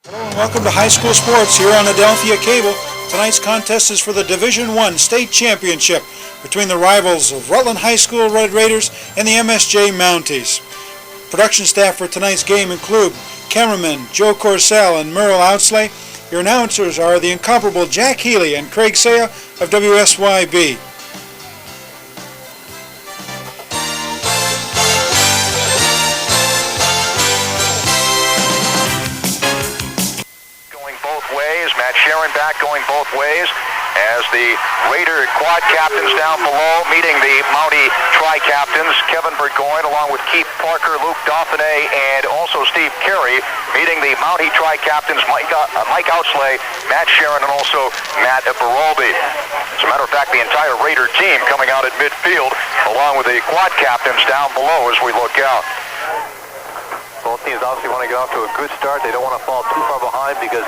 Hello and welcome to High School Sports here on Adelphia Cable. Tonight's contest is for the Division I State Championship between the rivals of Rutland High School Red Raiders and the MSJ Mounties. Production staff for tonight's game include cameramen Joe Courcelle and Merrill Outslay. Your announcers are the incomparable Jack Healey and Craig Saia of WSYB. Matt Sharon back going both ways as the Raider quad captains down below meeting the Mountie tri-captains Kevin Burgoyne along with Keith Parker, Luke Dauphiné, and also Steve Carey meeting the Mountie tri-captains Mike Outslay, Matt Sharon, and also Matt Barolby. As a matter of fact, the entire Raider team coming out at midfield along with the quad captains down below as we look out. Both teams obviously want to get off to a good start. They don't want to fall too far behind because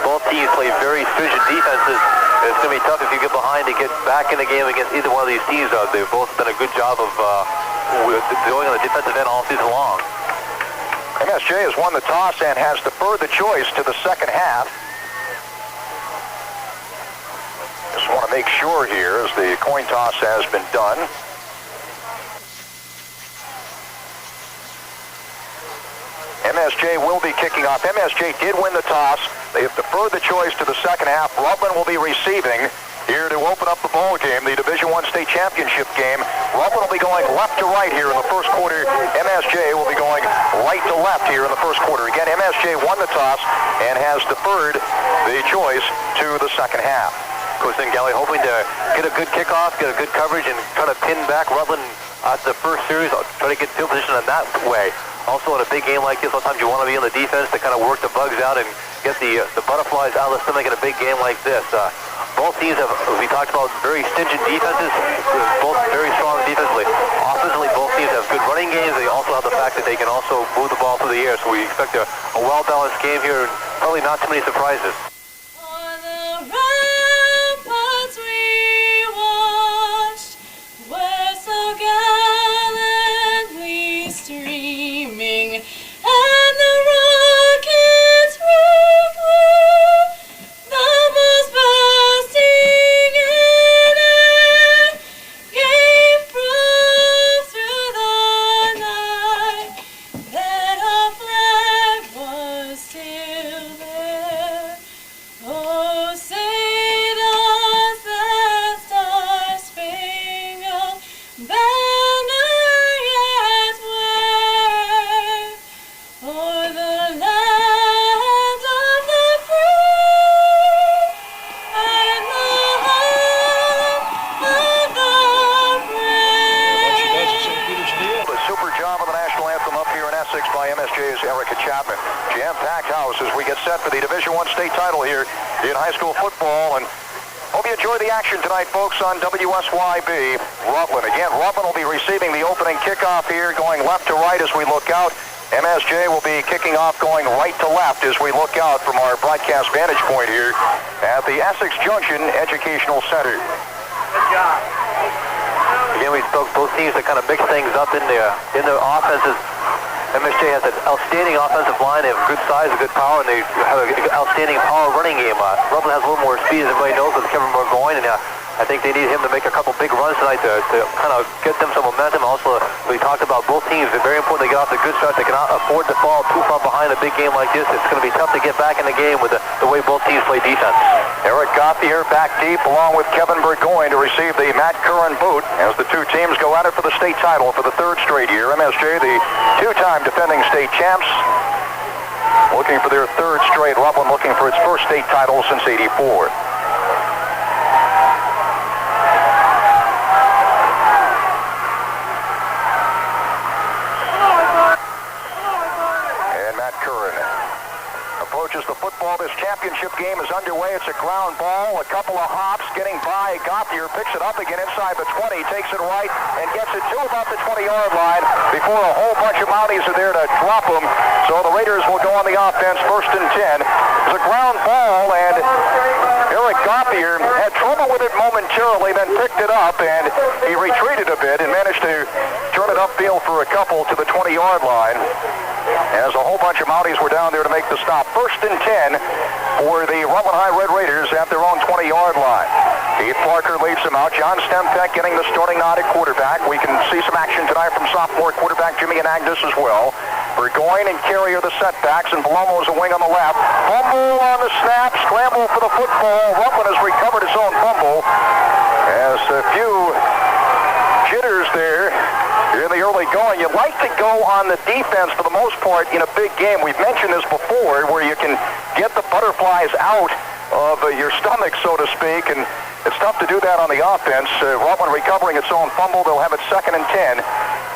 both teams play very stringent defenses. It's going to be tough if you get behind to get back in the game against either one of these teams. They've both done a good job of going on the defensive end all season long. MSJ has won the toss and has deferred the choice to the second half. Just want to make sure here as the coin toss has been done. MSJ will be kicking off. MSJ did win the toss. They have deferred the choice to the second half. Rutland will be receiving here to open up the ball game, the Division I State Championship game. Rutland will be going left to right here in the first quarter. MSJ will be going right to left here in the first quarter. Again, MSJ won the toss and has deferred the choice to the second half. Coach Galley hoping to get a good kickoff, get a good coverage, and try to pin back Rutland after the first series. Try to get field position in that way. Also, in a big game like this, sometimes you want to be on the defense to kind of work the bugs out and get the butterflies out of the stomach in a big game like this. Both teams have, as we talked about, very stringent defenses, both very strong defensively. Offensively, both teams have good running games. They also have the fact that they can also move the ball through the air. So we expect a well-balanced game here and probably not too many surprises. Tonight, folks, on WSYB. Rutland. Again, Rutland will be receiving the opening kickoff here, going left to right as we look out. MSJ will be kicking off going right to left as we look out from our broadcast vantage point here at the Essex Junction Educational Center. Good job. Again, we spoke both teams to kind of mix things up in their offenses. MSJ has an outstanding offensive line. They have good size and good power, and they have an outstanding power running game. Rutland has a little more speed, as everybody knows, with Kevin Burgoyne, and I think they need him to make a couple big runs tonight to kind of get them some momentum. Also, we talked about both teams. It's very important they get off to a good start. They cannot afford to fall too far behind a big game like this. It's going to be tough to get back in the game with the way both teams play defense. Eric Goffey here back deep along with Kevin Burgoyne to receive the Matt Curran boot as the two teams go at it for the state title for the third straight year. MSJ, the two-time defending state champs, looking for their third straight. Rutland looking for its first state title since '84. Approaches the football this championship game is underway. It's a ground ball, a couple of hops, getting by. Gauthier picks it up again inside the 20, takes it right, and gets it to about the 20-yard line before a whole bunch of Mounties are there to drop him. So the Raiders will go on the offense, 1st and 10. It's a ground ball, and Eric Gauthier had trouble with it momentarily, then picked it up, and he retreated a bit and managed to turn it upfield for a couple to the 20-yard line, as a whole bunch of Mounties were down there to make the stop. 1st and 10 for the Rutland High Red Raiders at their own 20-yard line. Keith Parker leads them out. John Stempeck getting the starting nod at quarterback. We can see some action tonight from sophomore quarterback Jimmy Anagnos as well. Burgoyne and Carey are the setbacks, and Palomo's a wing on the left. Fumble on the snap, scramble for the football. Rutland has recovered his own fumble, as a few jitters there in the early going. You like to go on the defense for the most part in a big game. We've mentioned this before, where you can get the butterflies out of your stomach, so to speak, and it's tough to do that on the offense. Rutland recovering its own fumble. They'll have it 2nd and 10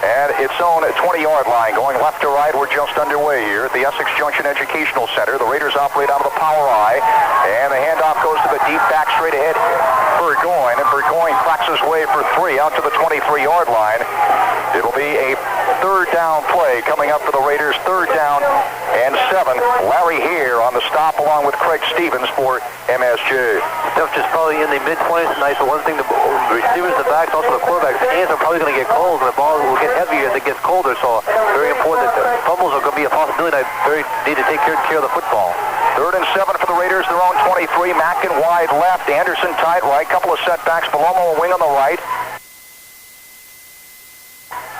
at its own 20-yard line. Going left to right, we're just underway here at the Essex Junction Educational Center. The Raiders operate out of the power eye, and the handoff goes to the deep back straight ahead, Burgoyne, and Burgoyne cracks his way for 3 out to the 23-yard line. It'll be a 3rd down play coming up for the Raiders, 3rd down and 7. Larry Hare on the stop along with Craig Stevens for MSJ. Stuff just probably in the mid-20s tonight, so one thing, the receivers, the backs, also the quarterbacks' hands are probably going to get cold, and the ball will get heavier as it gets colder, so very important that the fumbles are going to be a possibility, and I very need to take care of the football. 3rd and 7 for the Raiders, their own 23. Mackin wide left, Anderson tight right, couple of setbacks, Palomo a wing on the right.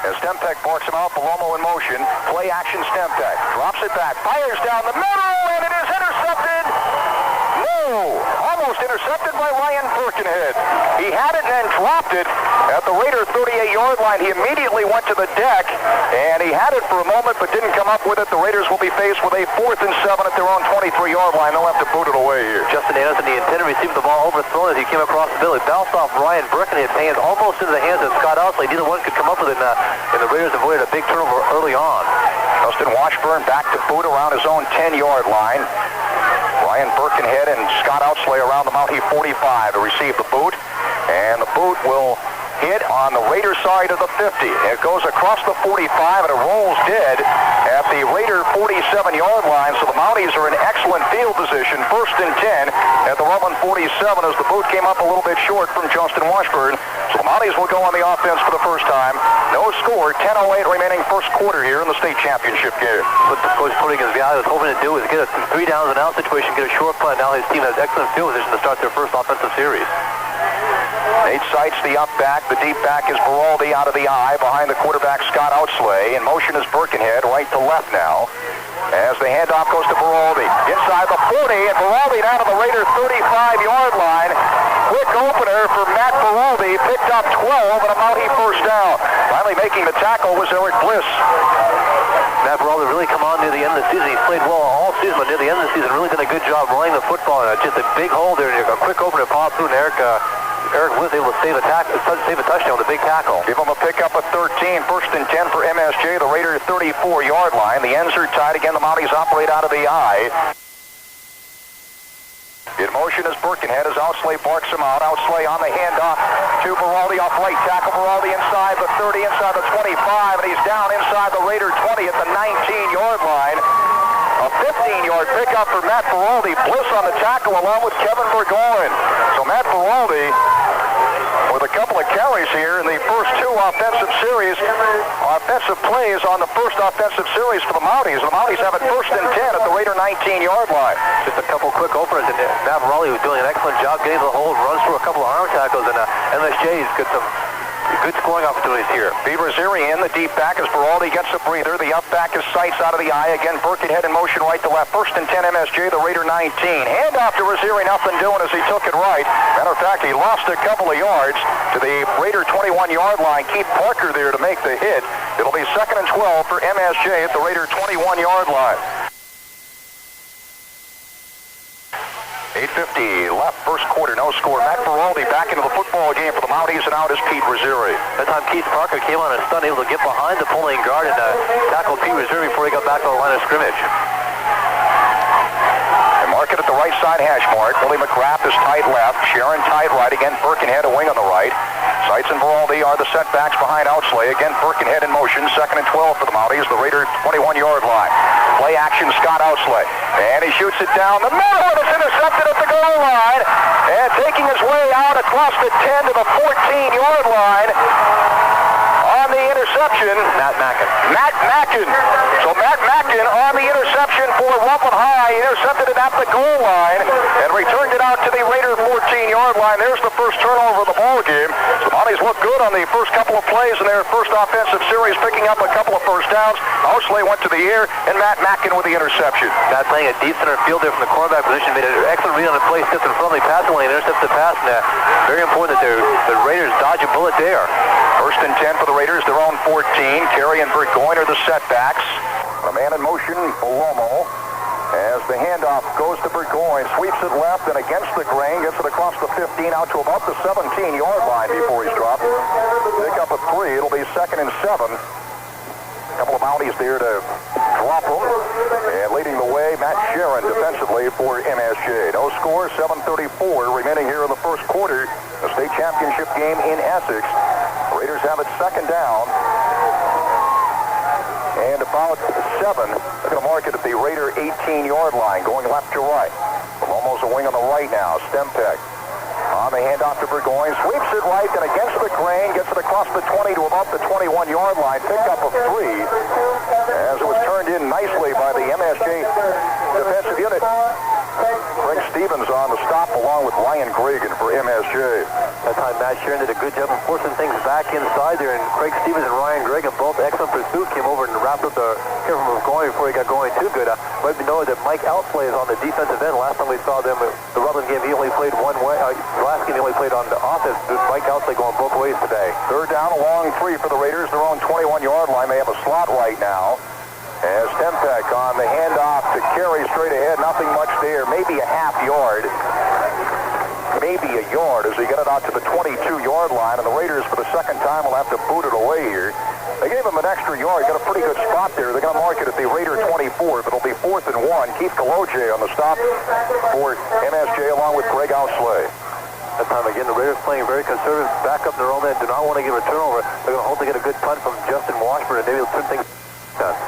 As Stempeck barks him out, Palomo in motion. Play action, Stempeck drops it back, fires down the middle, and it is intercepted. No! Almost intercepted by Ryan Birkenhead. He had it and then dropped it at the Raider 38-yard line. He immediately went to the deck, and he had it for a moment but didn't come up with it. The Raiders will be faced with a 4th and 7 at their own 23-yard line. They'll have to boot it away here. Justin Anderson, the intended receiver, the ball overthrown as he came across the middle. It bounced off Ryan Birkenhead's hands almost into the hands of Scott Outslay. Neither one could come up with it, and the Raiders avoided a big turnover early on. Justin Washburn back to boot around his own 10-yard line. Ryan Birkenhead and Scott Outslay around the Mountie 45 to receive the boot, and the boot will hit on the Raider side of the 50. It goes across the 45 and it rolls dead at the Raider 47-yard line, so the Mounties are in excellent field position. 1st and 10 at the Rutland 47 as the boot came up a little bit short from Justin Washburn. So the Mounties will go on the offense for the first time. No score, 10:08 remaining first quarter here in the state championship game. What the coach putting his guy was hoping to do is get a 3 downs and out situation, get a short punt. Now his team has excellent field position to start their first offensive series. Nate Seitz, the up back. The deep back is Beraldi out of the eye behind the quarterback Scott Outslay. In motion is Birkenhead right to left now, as the handoff goes to Beraldi. Inside the 40, and Beraldi down to the Raider 35-yard line. Quick opener for Matt Beraldi. Picked up 12 and a Mountie first down. Finally making the tackle was Eric Bliss. Matt Beraldi really come on near the end of the season. He's played well all season, but near the end of the season really done a good job running the football. Just a big hole there, and a quick opener pop through, and Eric Bliss able to save a touchdown with a big tackle. Give him a pickup of 13. 1st and 10 for MSJ, the Raider 34-yard line. The ends are tied again. The Mounties operate out of the eye. In motion is Birkenhead as Outslay barks him out. Outslay on the handoff to Beraldi off right tackle. Beraldi inside the 30, inside the 25, and he's down inside the Raider 20 at the 19-yard line. A 15-yard pickup for Matt Beraldi. Bliss on the tackle along with Kevin Burgoyne. So Matt Beraldi with a couple of carries here in the first 2 offensive plays on the first offensive series for the Mounties. The Mounties have it 1st and 10 at the Raider 19-yard line. Just a couple quick openers, and Matt Beraldi was doing an excellent job getting the hold, runs through a couple of arm tackles, and MSJ's got some good scoring opportunities here. Beavers in the deep back as Beraldi gets a breather. The up back is Seitz out of the eye. Again, Birkenhead in motion right to left. 1st and 10 MSJ, the Raider 19. Handoff to Raziri, nothing doing as he took it right. Matter of fact, he lost a couple of yards to the Raider 21-yard line. Keith Parker there to make the hit. It'll be 2nd and 12 for MSJ at the Raider 21-yard line. 8:50 left, first quarter, no score. Matt Beraldi back into the football game for the Mounties, and out is Pete Raziri. That time Keith Parker came on a stunt, able to get behind the pulling guard and tackle Pete Raziri before he got back to the line of scrimmage. And mark it at the side hash mark. Willie McGrath is tight left. Sharon tight right. Again, Birkenhead a wing on the right. Seitz and Veraldi are the setbacks behind Outslay. Again, Birkenhead in motion. 2nd and 12 for the Mounties. The Raider 21-yard line. Play action, Scott Outslay. And he shoots it down the middle, and it's intercepted at the goal line. And taking his way out across the 10 to the 14-yard line. On the interception, Matt Mackin. So Matt Mackin on the interception for Rutland High. Intercepted it at the goal line and returned it out to the Raider 14-yard line. There's the first turnover of the ball game. So Mounties look good on the first couple of plays in their first offensive series, picking up a couple of first downs. Outslay went to the air, and Matt Mackin with the interception. Matt playing a deep center field there from the cornerback position, made an excellent read on the play, stepped in front of the passing lane, intercepted the pass, and very important that the Raiders dodge a bullet there. 1st and 10 for the Raiders, their own 14. Terry and Burgoyne are the setbacks. A man in motion, Palomo, as the handoff goes to Burgoyne, sweeps it left and against the grain, gets it across the 15 out to about the 17-yard line before he's dropped. Pick up a 3, it'll be 2nd and 7. A couple of Mounties there to drop them. And leading the way, Matt Sharon defensively for MSJ. No score, 7:34 remaining here in the first quarter. The state championship game in Essex. The Raiders have it 2nd down. And about 7. They're going to mark it at the Raider 18-yard line, going left to right. Almost a wing on the right now, Stempek. On the handoff to Burgoyne, sweeps it right, and against the grain, gets it across the 20 to about the 21-yard line. Pick up of 3, as it was turned in nicely by the MSJ defensive unit. Craig Stevens on the stop, along with Ryan Gregan for MSJ. That time Matt Sharon did a good job of forcing things back inside there, and Craig Stevens and Ryan Gregan, both excellent pursuit, came over and wrapped up the care from going before he got going too good. Might be knowing that Mike Outslay is on the defensive end. Last time we saw them, the Rutland game, he only played one way. Last game he only played on the offense. Mike Outslay going both ways today. 3rd down, a long 3 for the Raiders. Their own 21-yard line. They have a slot right now. As Stempek on the handoff to Carey straight ahead. Nothing much there. Maybe a half yard. Maybe a yard as he got it out to the 22-yard line. And the Raiders, for the 2nd time, will have to boot it away here. They gave him an extra yard. Got a pretty good spot there. They're going to mark it at the Raider 24. But it'll be 4th and 1. Keith Kaloje on the stop for MSJ along with Greg Outslay. That time again, the Raiders playing very conservative, back up their own end, do not want to give a turnover. They're going to hope to get a good punt from Justin Washburn, and maybe they'll turn things done.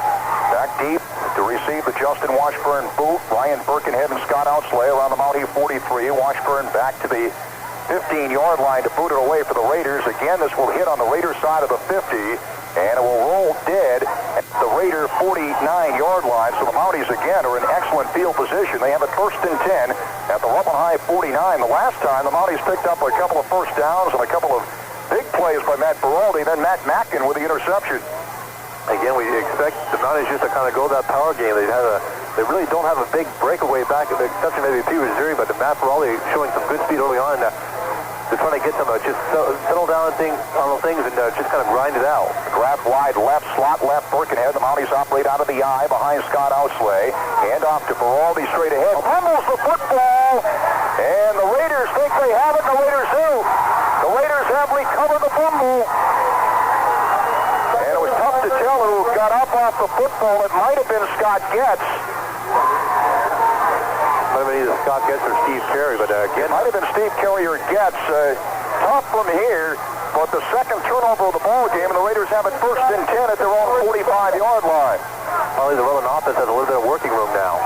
Back deep to receive the Justin Washburn boot. Ryan Birkenhead and Scott Outslay around the Mountie 43. Washburn back to the 15-yard line to boot it away for the Raiders. Again, this will hit on the Raider side of the 50, and it will roll dead at the Raider 49-yard line. So the Mounties, again, are in excellent field position. They have it 1st and 10 at the Rutland High 49. The last time, the Mounties picked up a couple of first downs and a couple of big plays by Matt Veraldi, then Matt Mackin with the interception. Again, we expect the Mounties just to kind of go that power game. They really don't have a big breakaway back, with the exception maybe P. Reserve, but the Matt Veraldi showing some good speed early on. They're trying to get them just settle down on things and just kind of grind it out. Grab wide left, slot left, Birkenhead. The Mounties operate out of the eye behind Scott Outslay. Hand off to Veraldi straight ahead. Fumbles the football, and the Raiders think they have it, and the Raiders do. The Raiders have recovered the fumble. And it was tough to tell who got up off the football. It might have been Scott Getz. Might have been either Scott Getz or Steve Carey, but again, it might have been Steve Carey or Getz. Tough from here, but the 2nd turnover of the ball game, and the Raiders have it 1st and 10 at their own 45-yard line. Probably the Rutland offense has a little bit of working room now.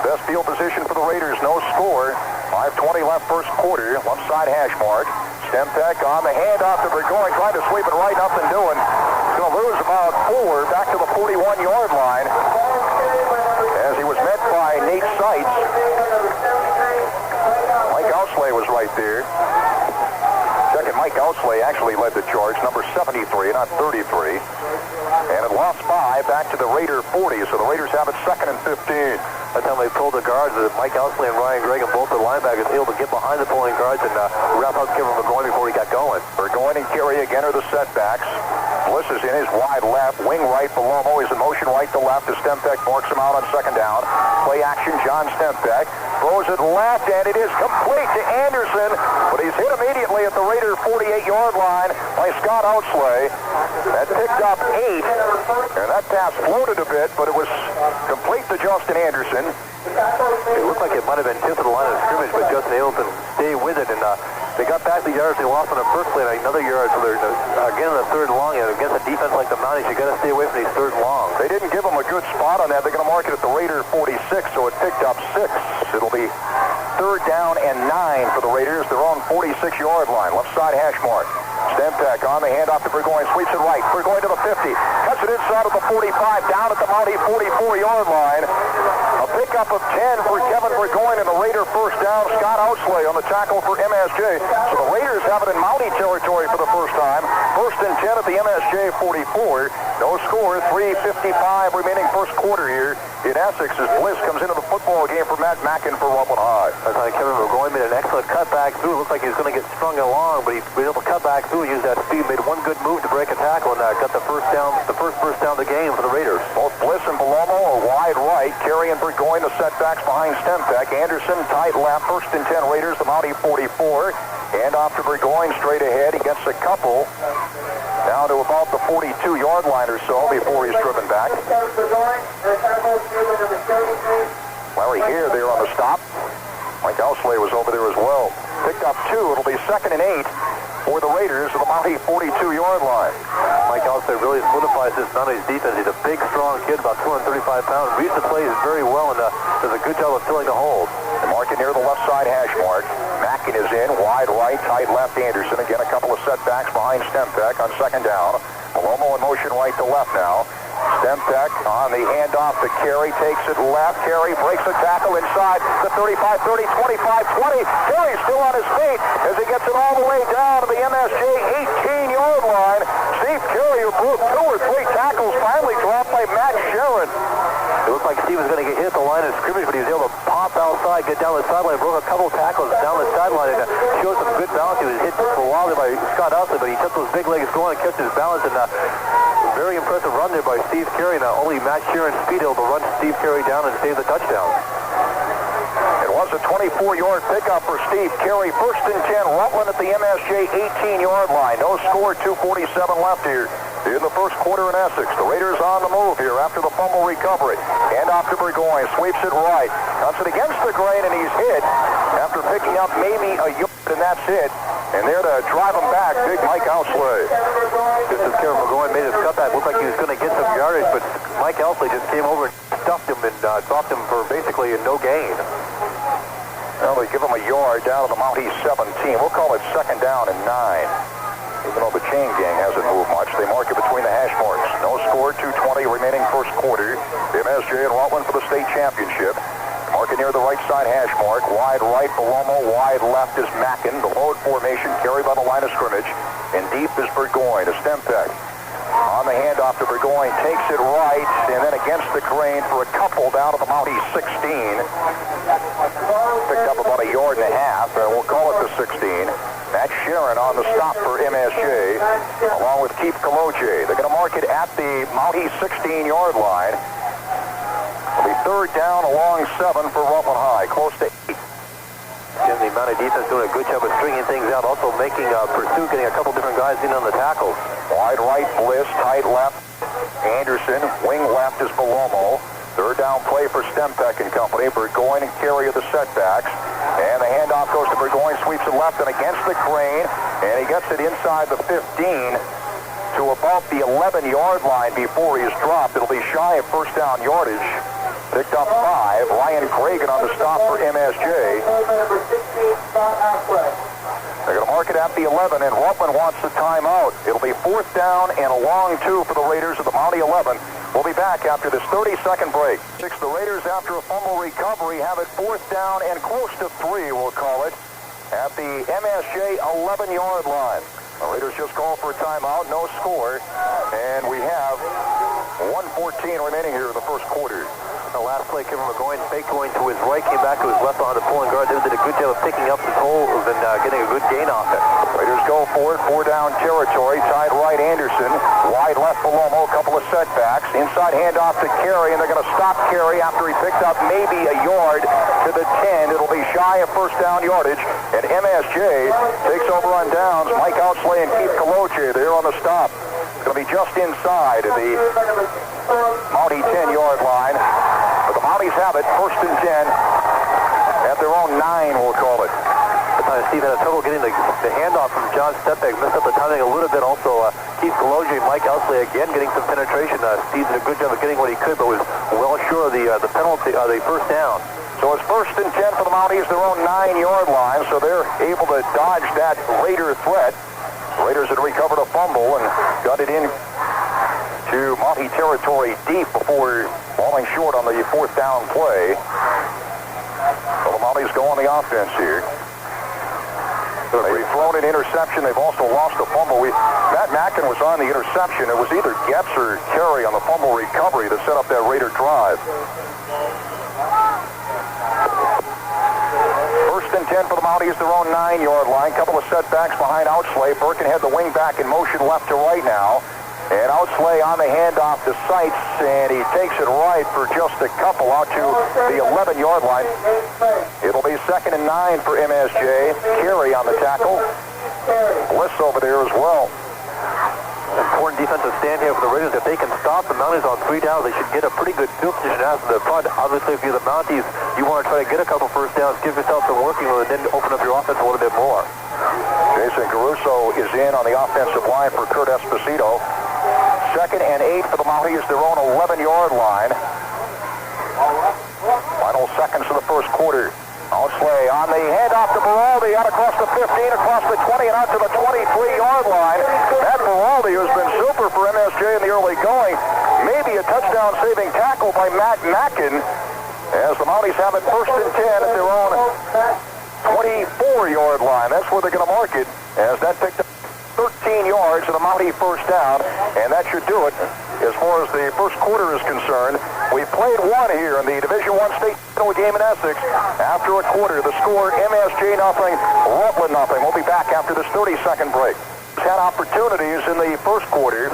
The best field position for the Raiders, no score. 5:20 left first quarter, left side hash mark. Stempek on the handoff to Burgoyne, trying to sweep it right, nothing doing. He's going to lose about 4 back to the 41-yard line as he was met by Nate Seitz. Mike Outslay was right there. Second, Mike Outslay actually led the charge, number 73, not 33. And it lost 5 back to the Raider 40, so the Raiders have it 2nd and 15. By the time they pulled the guards, Mike Outslay and Ryan Gregan, both the linebackers, able to get behind the pulling guards and wrap up Kevin Burgoyne before he got going. Burgoyne and Carey again are the setbacks. Bliss is in his wide left, wing right. Belomo is in motion right to left as Stempeck marks him out on second down. Play action, John Stempeck throws it left, and it is complete to Anderson, but he's hit immediately at the Raider 48-yard line by Scott Outslay. That picked up 8, and that pass floated a bit, but it was complete to Justin Anderson. It looked like it might have been tipped to the line of scrimmage, but Justin able to stay with it, and they got back the yards they lost on the first play, and another yard, so they're again in the third long, and against a defense like the Mounties, you got to stay away from these third long. They didn't give him a good spot on that. They're going to mark it at the Raider 46, so it picked up 6. It'll be third down and 9 for the Raiders. They're on 46-yard line, left side hash mark. Stempeck on the handoff to Burgoyne, sweeps it right. Burgoyne to the 50, cuts it inside of the 45, down at the Mountie 44-yard line. A pickup of 10 for Kevin Burgoyne and the Raider first down. Scott Outslay on the tackle for MSJ. So the Raiders have it in Mountie territory for the first time. First and 10 at the MSJ 44. No score, 3:55 remaining first quarter here in Essex as Bliss comes into the football game for Matt Mackin for Rutland High. I thought Kevin Burgoyne made an excellent cutback through. It looked like he was going to get strung along, but he was able to cut back through, use that speed, made one good move to break a tackle, and got the first first down of the game for the Raiders. Both Bliss and Belomo are wide right. Carey and Burgoyne the setbacks behind Stempeck. Anderson tight left. First and 10 Raiders, the Mountie 44. And off to Burgoyne straight ahead. He gets a couple down to about the 42-yard line or so before he's driven back. Larry Hare there on the stop. Mike Outslay was over there as well. Picked up 2. It'll be second and 8 for the Raiders at the Mountie 42-yard line. Mike Outslay really solidifies this Mounties defense. He's a big, strong kid, about 235 pounds. Reads the plays very well and does a good job of filling the holes. They mark it near the left side hash mark. Mackin is in, wide right, tight left Anderson. Again, a couple of setbacks behind Stempeck on second down. Belomo in motion right to left now. Stempeck on the handoff to Carey, takes it left. Carey breaks a tackle inside the 35, 30, 25, 20. Carey still on his feet as he gets it all the way down to the MSJ 18-yard line. Steve Carey, who broke 2 or 3 tackles, finally dropped by Matt Sharon. It looked like Steve was going to get hit at the line of scrimmage, but he was able to pop outside, get down the sideline, broke a couple tackles down the sideline, and showed some good balance. He was hit for a while there by Scott Outslay, but he took those big legs going and kept his balance, and very impressive run there by Steve Carey. Now only Matt Sheeran speed able to run Steve Carey down and save the touchdown. It was a 24-yard pickup for Steve Carey. First and 10, Rutland at the MSJ 18-yard line. No score, 2:47 left here in the first quarter in Essex. The Raiders on the move here after the fumble recovery. And off to Burgoyne, sweeps it right. Cuts it against the grain, and he's hit after picking up maybe a yard, and that's it. And there to drive him back, big Mike Outslay. Just as Kevin Burgoyne made his cutback, looked like he was going to get some yardage, but Mike Outslay just came over and stuffed him and dropped him for basically a no gain. Well, they give him a yard down to the Mountie 17. We'll call it second down and 9. Even though the chain gang hasn't moved much, they mark it between the hash marks. No score, 2:20 remaining first quarter. The MSJ and Rutland for the state championship. Mark it near the right side hash mark. Wide right, Belomo. Wide left is Mackin. The load formation carried by the line of scrimmage. And deep is Burgoyne to Stempeck. On the handoff to Burgoyne, takes it right, and then against the grain for a couple down to the Mountie 16. Picked up about a yard and a half, and we'll call it the 16. Matt Sharon on the stop for MSJ, along with Keith Kaloje. They're going to mark it at the Mountie 16-yard line. It'll be third down along 7 for Rutland High, close to 8. Again, the Mountie defense doing a good job of stringing things out, also making pursuit, getting a couple different guys in on the tackles. Wide right, Bliss, tight left, Anderson, wing left is Belomo. Third down play for Stempeck and company. Burgoyne and Carey are the setbacks. And the handoff goes to Burgoyne, sweeps it left and against the grain. And he gets it inside the 15 to about the 11-yard line before he's dropped. It'll be shy of first down yardage. Picked up 5. Ryan Cragen on the stop for MSJ. They're going to mark it at the 11, and Rutland wants the timeout. It'll be fourth down and a long 2 for the Raiders at the Mountie 11. We'll be back after this 30-second break. The Raiders, after a fumble recovery, have it fourth down and close to 3, we'll call it, at the MSJ 11-yard line. The Raiders just called for a timeout, no score, and we have 1:14 remaining here in the first quarter. The last play, Camera-Merrill faked going to his right, came back to his left behind the pulling guard. They did a good job of picking up the holes and getting a good gain off it. Raiders go for it, 4 down territory. Tied right Anderson, wide left Palomo, a couple of setbacks. Inside handoff to Carey, and they're going to stop Carey after he picked up maybe a yard to the 10. It'll be shy of first down yardage, and MSJ takes over on downs. Mike Outslay and Keith Coloche there on the stop. It's going to be just inside of the Mountie 10-yard line. But the Mounties have it, first and 10 at their own 9, we'll call it. Steve had a trouble getting the handoff from John Stepback, missed up the timing a little bit. Also, Keith Cologe, Mike Outslay again getting some penetration. Steve did a good job of getting what he could, but was well short of the penalty, the first down. So it's first and 10 for the Mounties, their own 9-yard line, so they're able to dodge that Raider threat. The Raiders had recovered a fumble and got it in to Mountie territory deep before falling short on the 4th down play. So the Mounties go on the offense here. They've thrown an interception. They've also lost a fumble. Matt Mackin was on the interception. It was either Getz or Carey on the fumble recovery that set up that Raider drive. First and 10 for the Mounties, their own 9-yard line. Couple of setbacks behind Outslay. Birkenhead, the wing back, in motion left to right now. And Outslay on the handoff to Seitz, and he takes it right for just a couple out to the 11-yard line. It'll be 2nd and 9 for MSJ. Carey on the tackle. Bliss over there as well. Important defensive stand here for the Raiders. If they can stop the Mounties on 3 downs, they should get a pretty good field position after the punt. Obviously, if you're the Mounties, you want to try to get a couple first downs, give yourself some working with it, and then open up your offense a little bit more. Jason Caruso is in on the offensive line for Kurt Esposito. 2nd and 8 for the Mounties, their own 11-yard line. Final seconds of the first quarter. Outslay on the handoff to Beraldi, out across the 15, across the 20, and out to the 23-yard line. That Beraldi has been super for MSJ in the early going. Maybe a touchdown-saving tackle by Matt Mackin, as the Mounties have it first and 10 at their own 24-yard line. That's where they're going to mark it, as that picked up 13 yards and a Mountie first down, and that should do it as far as the first quarter is concerned. We played one here in the Division I state game in Essex. After a quarter, the score MSJ nothing, Rutland nothing. We'll be back after this 30-second break. Had opportunities in the first quarter.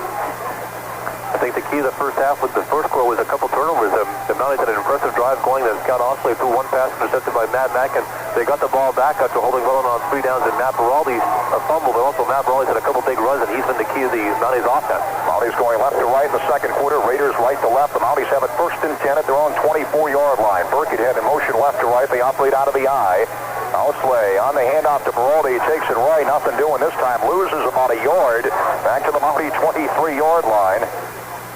I think the key to the first half with the first quarter was a couple turnovers. The Mounties had an impressive drive going that Scott Outslay threw one pass intercepted by Matt Mackin. They got the ball back after holding Rutland on 3 downs, and Matt Beraldi fumbled, but also Matt Beraldi had a couple big runs, and he's been the key to the Mounties offense. Mounties going left to right in the second quarter. Raiders right to left. The Mounties have it first and 10 at their own 24-yard line. Birkenhead in motion left to right. They operate out of the eye. Outslay on the handoff to Beraldi. Takes it right. Nothing doing this time. Loses about a yard. Back to the Mountie 23-yard line.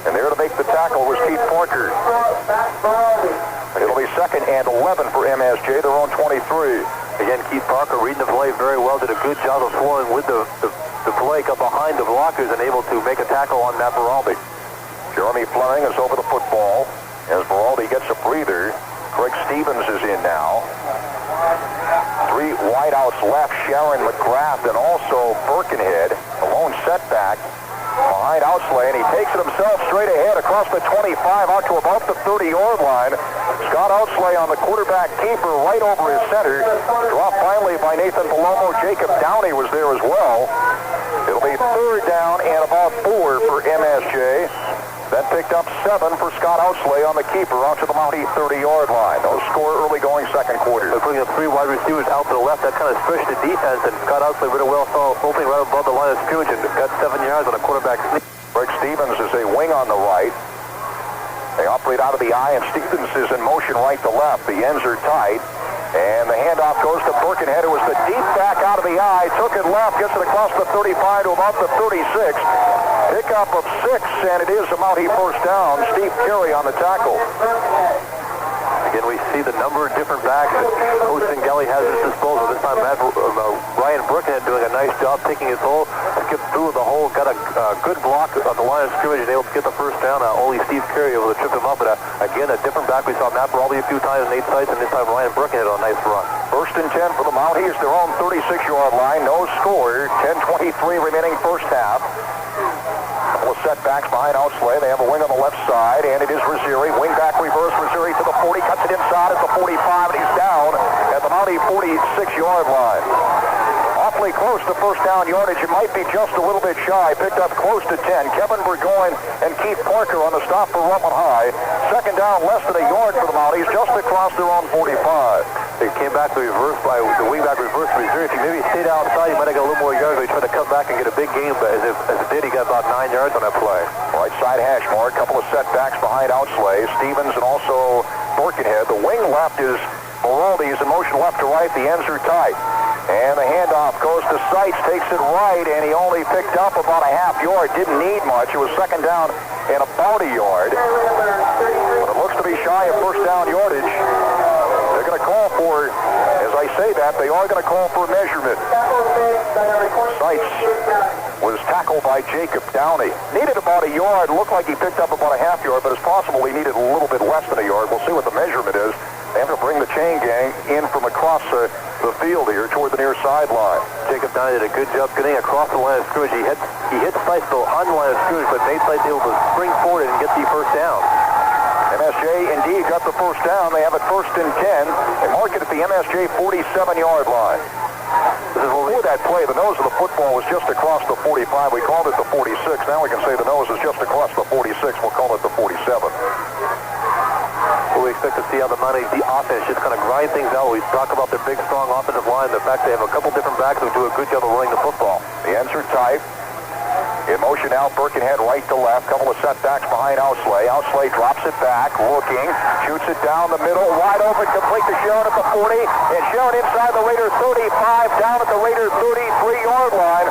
And there to make the tackle was Keith Parker. It'll be 2nd and 11 for MSJ. They're on 23. Again, Keith Parker reading the play very well. Did a good job of flowing with the play, got behind the blockers and able to make a tackle on Matt Beraldi. Jeremy Fleming is over the football as Beraldi gets a breather. Craig Stevens is in now. 3 wideouts left, Sharon McGrath and also Birkenhead. A lone setback behind Outslay, and he takes it himself straight ahead across the 25 out to about the 30-yard line. Scott Outslay on the quarterback keeper right over his center. Dropped finally by Nathan Palomo. Jacob Downey was there as well. It'll be 3rd down and about 4 for MSJ. That picked up 7 for Scott Outslay on the keeper out to the Mountie 30-yard line. No score early going second quarter. They're putting up 3 wide receivers out to the left. That kind of stretched the defense, and Scott Outslay really well saw opening right above the line of scrimmage and got 7 yards on a quarterback sneak. Craig Stevens is a wing on the right. They operate out of the eye, and Stevens is in motion right to left. The ends are tight. And the handoff goes to Birkenhead, who was the deep back out of the eye, took it left, gets it across the 35 to about the 36. Pickup of 6, and it is a Mountie first down. Steve Carey on the tackle. Again, we see the number of different backs that Coach Singelli has at his disposal. This time, Ryan Birkenhead doing a nice job taking his hole, skipped through the hole, got a good block on the line of scrimmage, and able to get the first down. Only Steve Carey able to trip him up. But again, a different back. We saw Matt Beraldi a few times, Nate Seitz, and this time Ryan Birkenhead on a nice run. First and 10 for the Mounties, their own 36-yard line. No score. 10:23 remaining first half. Couple of setbacks behind Outslay. They have a wing on the left side, and it is Rosieri. Wing back reverse. Rosieri to the 40, cuts it inside at the 45, and he's down at the Mountie 46-yard line. Awfully close to first down yardage. It might be just a little bit shy. Picked up close to 10. Kevin Burgoyne and Keith Parker on the stop for Rutland High. Second down, less than a yard for the Mounties, just across their own 45. They came back to reverse by the wingback reverse Missouri. If he maybe stayed outside, he might have got a little more yards. But he tried to come back and get a big gain, but as it did, he got about 9 yards on that play. Right side hash mark, couple of setbacks behind Outslay. Stevens and also Birkenhead. The wing left is Moraldi. He's in motion left to right. The ends are tight. And the handoff goes to Seitz, takes it right, and he only picked up about a half yard. Didn't need much. It was second down and about a yard. But it looks to be shy of first down yardage. They're going to call for, as I say that, they are going to call for a measurement. Seitz was tackled by Jacob Downey. Needed about a yard. Looked like he picked up about a half yard, but it's possible he needed a little bit less than a yard. We'll see what the measurement is. They have to bring the chain gang in from across the field here toward the near sideline. Jacob Downey did a good job getting across the line of scrimmage. He hit Seitz on the line of scrimmage, but made Seitz able to spring forward and get the first down. MSJ indeed got the first down. They have it first and 10. They mark it at the MSJ 47-yard line. Before that play, the nose of the football was just across the 45. We called it the 46. Now we can say the nose is just across the 46. We'll call it the 47. We expect to see how the offense just kind of grind things out. We talk about their big, strong offensive line. The fact they have a couple different backs who do a good job of running the football. The ends are tight. In motion now, Birkenhead right to left. Couple of setbacks behind Outslay. Outslay drops it back, looking, shoots it down the middle, wide open, complete to Sharon at the 40, and Sharon inside the Raider 35, down at the Raider 33-yard line.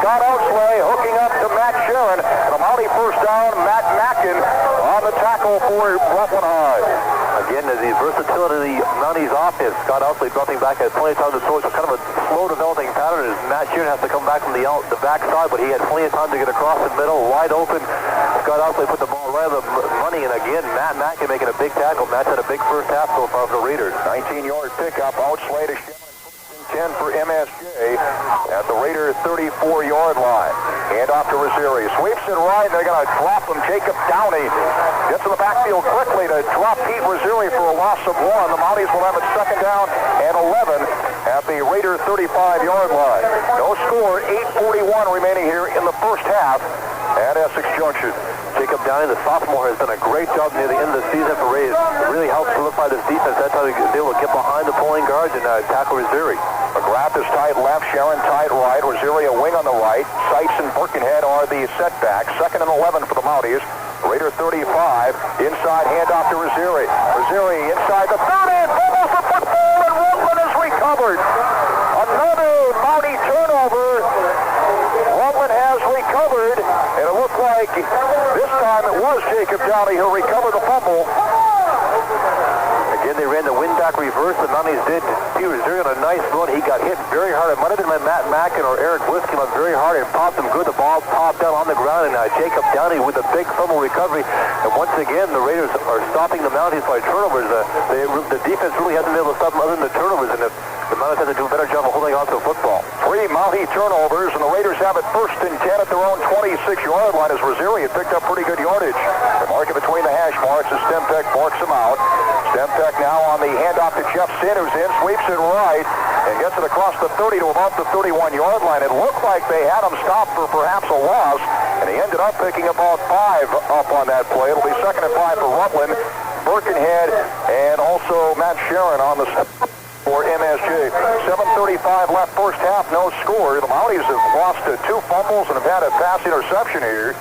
Scott Outslay hooking up to Matt Sharon. The Mountie first down, Matt Mackin on the tackle for Rutland High. Again, the versatility of the Mountie's offense. Scott Outslay dropping back at plenty of time to throw. It's kind of a slow developing pattern as Matt Sheeran has to come back from the back side, but he had plenty of time to get across the middle, wide open. Scott Outslay put the ball right on the money, and again, Matt Mackin making a big tackle. Matt's had a big first half so far for the Raiders. 19-yard pickup, Outslay to Sharon. 10 for MSJ at the Raider 34-yard line. Hand off to Rosieri. Sweeps it right. They're going to drop him. Jacob Downey gets to the backfield quickly to drop Pete Rosieri for a loss of 1. The Mounties will have it second down and 11 at the Raider 35-yard line. No score. 8:41 remaining here in the first half at Essex Junction. Jacob Downey, the sophomore, has done a great job near the end of the season for Raiders. It really helps solidify this defense. That's how they're able to get behind the pulling guards and tackle Rosieri. McGrath is tight left, Sharon tight right, Rosieri a wing on the right. Seitz and Birkenhead are the setbacks. Second and 11 for the Mounties. Raider 35, inside handoff to Rosieri. Rosieri inside the 30, fumbles the football, and Rutland is recovered. Another Mountie turnover. Rutland has recovered, and it looked like this time it was Jacob Downey who recovered the fumble. Again, they ran the windback reverse. The Mounties did. Pete Rosieri on a nice run. He got hit very hard. It might have been by Matt Mackin or Eric Bliss came up very hard and popped him good. The ball popped down on the ground, and Jacob Downey with a big fumble recovery. And once again, the Raiders are stopping the Mounties by turnovers. The defense really hasn't been able to stop them other than the turnovers, and the Mounties have to do a better job of holding on to the football. 3 Mountie turnovers, and the Raiders have it first and 10 at their own 26-yard line as Rosieri had picked up pretty good yardage. The mark it between the hash marks as Stempeck barks him out. Stempeck now on the handoff to Jeff Sin, who's in, sweeps it right, and gets it across the 30 to about the 31-yard line. It looked like they had him stopped for perhaps a loss, and he ended up picking about 5 up on that play. It'll be second and 5 for Rutland, Birkenhead, and also Matt Sharon on the for MSJ. 7:35 left first half, no score. The Mounties have lost 2 fumbles and have had a pass interception here.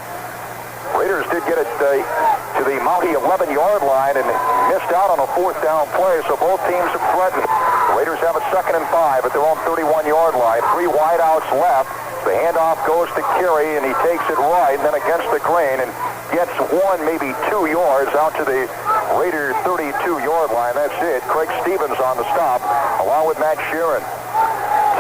Raiders did get it to the Mountie 11-yard line and missed out on a 4th down play, so both teams have threatened. The Raiders have it second and 5 at their own 31-yard line. 3 wideouts left. The handoff goes to Carey, and he takes it right, and then against the grain, and gets 1, maybe 2 yards out to the Raider 32-yard line. That's it. Craig Stevens on the stop, along with Matt Sheeran.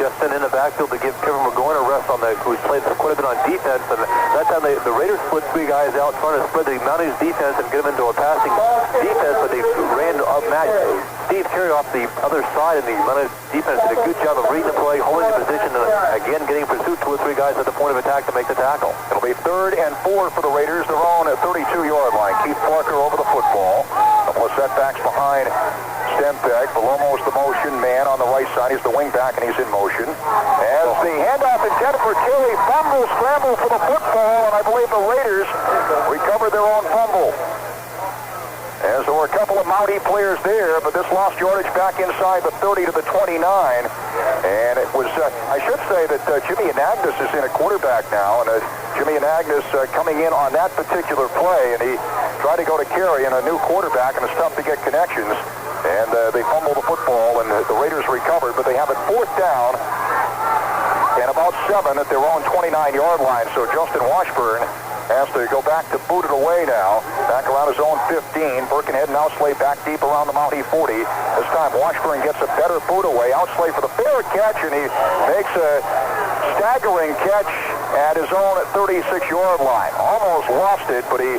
Justin in the backfield to give Kevin McGowan a rest on who's played quite a bit on defense. And that time the Raiders split three guys out trying to spread the Mounties defense and get them into a passing defense, but they ran up Steve Terry off the other side, and the Mounties defense did a good job of reading the play, holding the position, and again getting pursuit 2 or 3 guys at the point of attack to make the tackle. It'll be 3rd and 4 for the Raiders. They're on at 32-yard line. Keith Parker over the football. A couple of setbacks behind Stempeg. Belomo's the motion man on the right side. He's the wing back, and he's in motion. As the handoff intended for Kelly, fumble, scramble for the football, and I believe the Raiders recovered their own fumble. As there were a couple of Mountie players there, but this lost yardage back inside the 30 to the 29. And it was, I should say that Jimmy Anagnos is in a quarterback now, and Jimmy Anagnos coming in on that particular play, and he tried to go to carry in a new quarterback, and it's tough to get connections. And they fumbled the football, and the Raiders recovered, but they have it 4th down and about 7 at their own 29-yard line. So Justin Washburn has to go back to boot it away now. Back around his own 15. Birkenhead and Outslay back deep around the Mountie 40. This time Washburn gets a better boot away. Outslay for the fair catch, and he makes a staggering catch at his own 36-yard line. Almost lost it, but he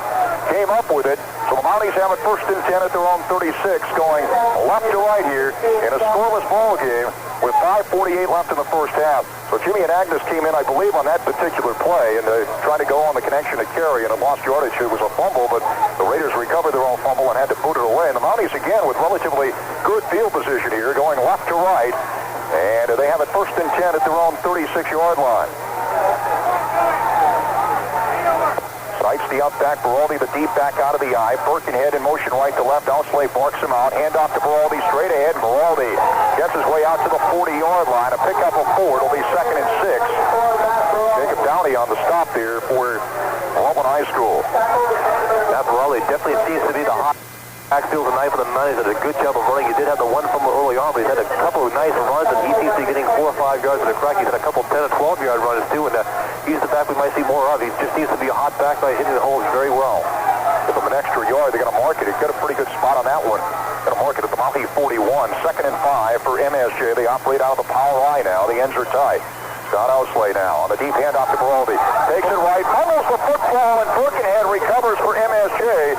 came up with it. So the Mounties have it 1st and 10 at their own 36, going left to right here in a scoreless ball game with 5:48 left in the first half. So Jimmy Anagnos came in, I believe, on that particular play and tried to go on the connection to carry, and it lost yardage. It was a fumble, but the Raiders recovered their own fumble and had to boot it away. And the Mounties, again, with relatively good field position here, going left to right, and they have it 1st and 10 at their own 36-yard line. Sights the out back, Beraldi the deep back out of the eye. Birkenhead in motion right to left. Outslay barks him out. Hand off to Beraldi straight ahead. Beraldi gets his way out to the 40-yard line. A pickup of 4. It'll be 2nd and 6. Jacob Downey on the stop there for Auburn High School. That Beraldi definitely seems to be the hot backfield tonight for the Mounties. Did a good job of running. He did have the one fumble early on, but he's had a couple of nice runs, and he seems to be getting 4 or 5 yards at a crack. He's had a couple 10 or 12-yard runs too, and he's the back we might see more of. He just seems to be a hot back by hitting the holes very well. Give him an extra yard. They're going to mark it. He's got a pretty good spot on that one. Going to mark it at the Mountie 41. 2nd and 5 for MSJ. They operate out of the power eye now. The ends are tight. Scott Outslay now on the deep handoff to Beraldi. Takes it right, fumbles the football, and Birkenhead recovers for MSJ.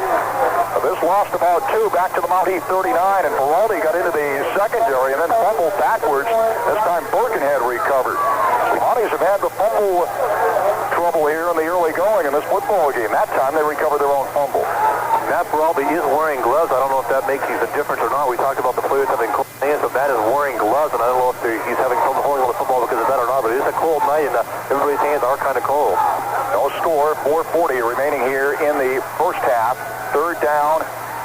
This lost about 2 back to the Mountie 39, and Beraldi got into the secondary and then fumbled backwards. This time Birkenhead recovered. The Mounties have had the fumble trouble here in the early going in this football game. That time they recovered their own fumble. Matt Beraldi is wearing gloves. I don't know if that makes a difference or not. We talked about the players having cold hands, but Matt is wearing gloves, and I don't know if he's having trouble holding on the football because of that or not, but it is a cold night, and everybody's hands are kind of cold. No score, 4:40 remaining here in the first half. 3rd down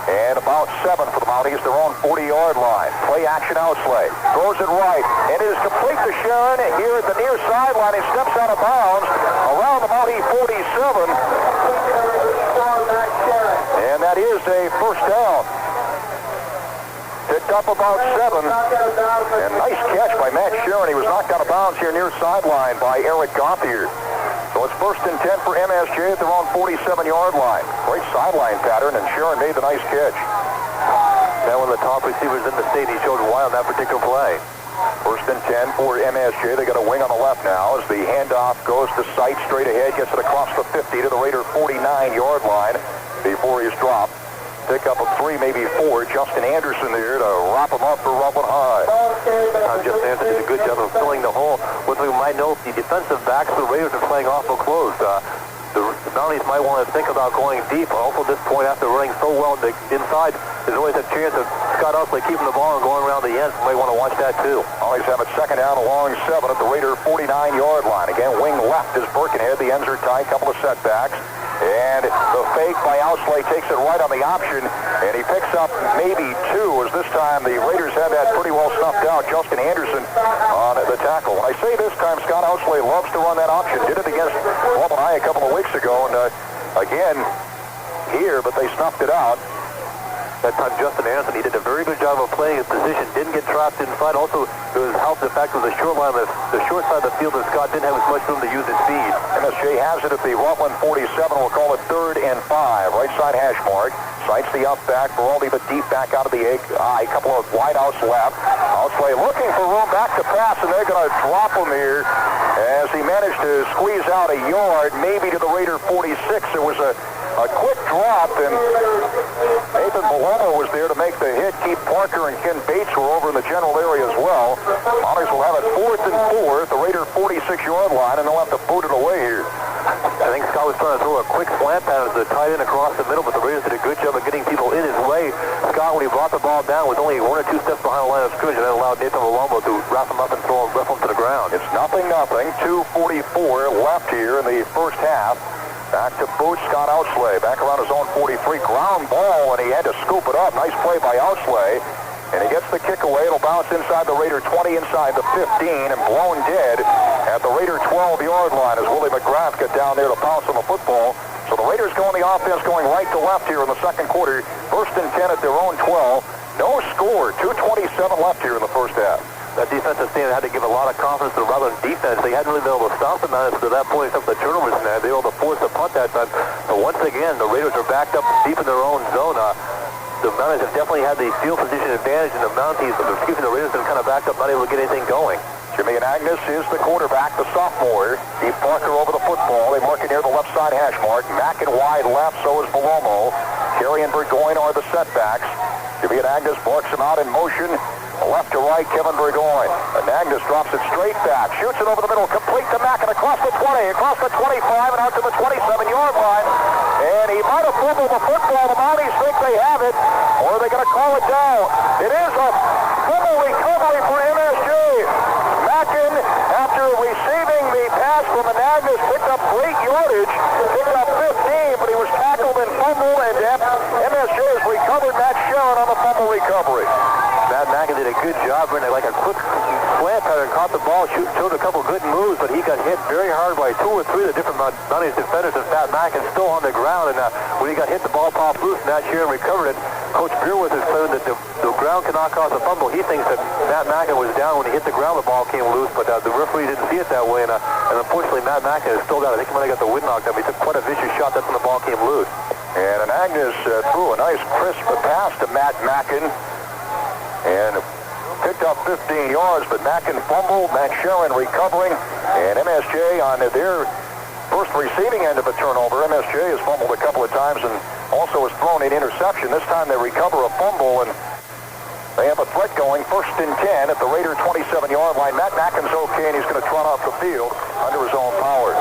and about 7 for the Mounties, their own 40-yard line. Play action Outslay. Throws it right, and it is complete to Sharon here at the near sideline. He steps out of bounds around the Mountie 47. And that is a first down. Picked up about 7. And nice catch by Matt Sharon. He was knocked out of bounds here near sideline by Eric Gauthier. So it's 1st and 10 for MSJ at their own 47-yard line. Great sideline pattern, and Sharon made the nice catch. Now one of the top receivers in the state. He showed why on that particular play. 1st and 10 for MSJ. They got a wing on the left now as the handoff goes to Sight straight ahead, gets it across the 50 to the Raider 49-yard line before he's dropped. Pick up of 3, maybe 4. Justin Anderson there to wrap him up for Rutland High. Justin Anderson did a good job of filling the hole. One thing we might note, the defensive backs of the Raiders are playing awful close. The Mounties might want to think about going deep. Also, at this point, after running so well inside, there's always a chance of Scott Outslay keeping the ball and going around the ends. You might want to watch that, too. Always have it 2nd down along 7 at the Raider 49-yard line. Again, wing left is Birkenhead. The ends are tight. Couple of setbacks. And the fake by Outslay takes it right on the option, and he picks up maybe 2, as this time the Raiders had that pretty well snuffed out. Justin Anderson on the tackle. When I say this time, Scott Outslay loves to run that option. Did it against Auburn High a couple of weeks ago, and again here, but they snuffed it out. That time Justin Anderson, he did a very good job of playing his position, didn't get trapped inside. Also, it was helped the fact of the short line, the short side of the field, and Scott didn't have as much room to use his speed. MSJ has it at the Rutland 47. We'll call it 3rd and 5. Right side hash mark. Sights the up back. Baraldi, but deep back out of the eye. Couple of wide outs left. Outslay looking for room back to pass, and they're going to drop him here as he managed to squeeze out a yard, maybe to the Raider 46. It was a quick drop, and Nathan Palomo was there to make the hit. Keith Parker and Ken Bates were over in the general area as well. Mounties will have it 4th and 4 at the Raider 46-yard line, and they'll have to boot it away here. I think Scott was trying to throw a quick slant pattern to the tight end across the middle, but the Raiders did a good job of getting people in his way. Scott, when he brought the ball down, was only 1 or 2 steps behind the line of scrimmage, and that allowed Nathan Palomo to wrap him up and throw him to the ground. It's 0-0. 2:44 left here in the first half. Back to boot, Scott Outslay, back around his own 43, ground ball, and he had to scoop it up. Nice play by Outslay, and he gets the kick away. It'll bounce inside the Raider 20, inside the 15, and blown dead at the Raider 12-yard line as Willie McGrath got down there to pounce on the football. So the Raiders go on the offense, going right to left here in the second quarter. 1st and 10 at their own 12. No score, 2:27 left here in the first half. That defensive stand had to give a lot of confidence to the Rutland defense. They hadn't really been able to stop the Mounties to that point, except for the turnovers in there. They were able to force the punt that time. But once again, the Raiders are backed up deep in their own zone. The Mounties have definitely had the field position advantage, and the Raiders have kind of backed up, not able to get anything going. Jimmy Anagnos is the quarterback, the sophomore. Steve Parker over the football. They mark it near the left side hash mark. Mack and wide left, so is Palomo. Carey and Burgoyne are the setbacks. Jimmy Anagnos marks him out in motion. Left to right, Kevin Burgoyne. Anagnos drops it straight back, shoots it over the middle, complete to Mack, and across the 20, across the 25, and out to the 27-yard line. And he might have fumbled the football. The Mounties think they have it, or are they going to call it down? It is a fumble recovery for MSJ. Mackin, after receiving the pass from Anagnos, picked up great yardage, picked up 15, but he was tackled and fumbled, and MSJ has recovered Matt Sharon on the fumble recovery. Matt Mackin did a good job running like a quick slant pattern, caught the ball, showed a couple good moves, but he got hit very hard by 2 or 3 of the different Mounties defenders, and Matt Mackin still on the ground, and when he got hit, the ball popped loose, Matt Sharon recovered it. Coach Beerwith has said that the ground cannot cause a fumble. He thinks that Matt Mackin was down when he hit the ground, the ball came loose, but the referee didn't see it that way, and unfortunately Matt Mackin is still down. I think he might have got the wind knocked out, but he took quite a vicious shot. That's when the ball came loose. And Anagnos threw a nice crisp pass to Matt Mackin, and picked up 15 yards, but Mackin fumbled, Matt Sharon recovering, and MSJ on their first receiving end of a turnover. MSJ has fumbled a couple of times and also has thrown an interception. This time they recover a fumble, and they have a threat going. 1st and 10 at the Raider 27-yard line. Matt Mackin's okay, and he's going to trot off the field under his own power.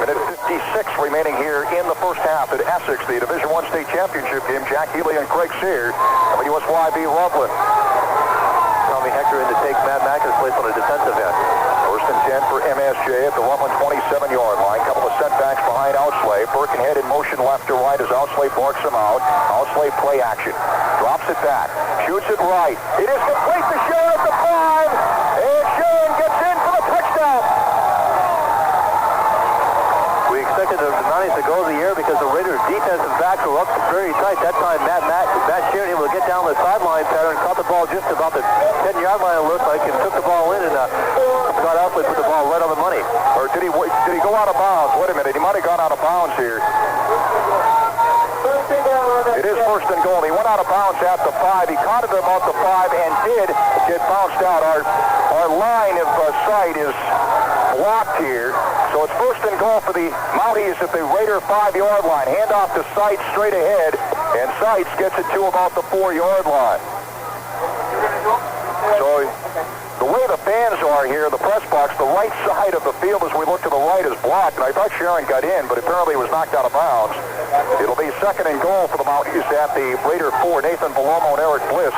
Minute 56 remaining here in the first half at Essex, the Division I state championship game. Jack Healey and Craig Sear, WSYB Rutland. Tommy Hector in to take Matt Mackin's place on a defensive end. 1st and 10 for MSJ at the Rutland 27-yard line. Couple of setbacks behind Outslay. Birkenhead in motion left to right as Outslay barks him out. Outslay play action. Drops it back. Shoots it right. It is complete to Sharon at the 5. And Sharon gets in for the touchdown. We expected the Mounties to go to the air because the Raiders' defensive backs were up very tight. That time, Matt Sharon able to get down the sideline pattern, caught the ball just about the 10-yard line, it looked like, and took the ball in, and Scott Outslay put the ball right on the money. Or did he go out of bounds? Wait a minute, he might have gone out of bounds here. It is 1st and goal. He went out of bounds at the 5. He caught it about the 5 and did get bounced out. Our line of sight is blocked here. So it's 1st and goal for the Mounties at the Raider 5-yard line. Handoff to Seitz straight ahead, and Seitz gets it to about the 4-yard line. So the way the fans are here, the press box, the right side of the field as we look to the right is blocked, and I thought Sharon got in, but apparently he was knocked out of bounds. It'll be 2nd and goal for the Mounties at the Raider 4. Nathan Palomo and Eric Bliss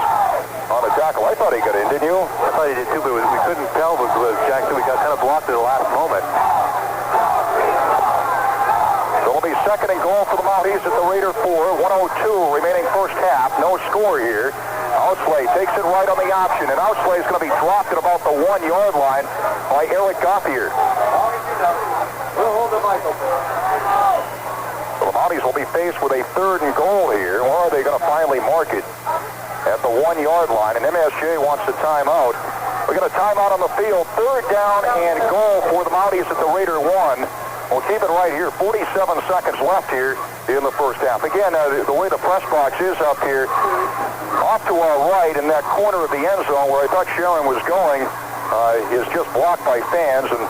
on the tackle. I thought he got in, didn't you? I thought he did too, but we couldn't tell because Jack said we got kind of blocked at the last moment. So it'll be 2nd and goal for the Mounties at the Raider 4. 1:02 remaining first half. No score here. Outslay takes it right on the option, and Outslay is going to be dropped at about the 1-yard line by Eric Gauthier. So the Mounties will be faced with a 3rd and goal here, or are they going to finally mark it at the 1-yard line? And MSJ wants a timeout. We got a timeout on the field. 3rd down and goal for the Mounties at the Raider 1. We'll keep it right here. 47 seconds left here in the first half. Again, the way the press box is up here, off to our right in that corner of the end zone where I thought Sharon was going, is just blocked by fans, and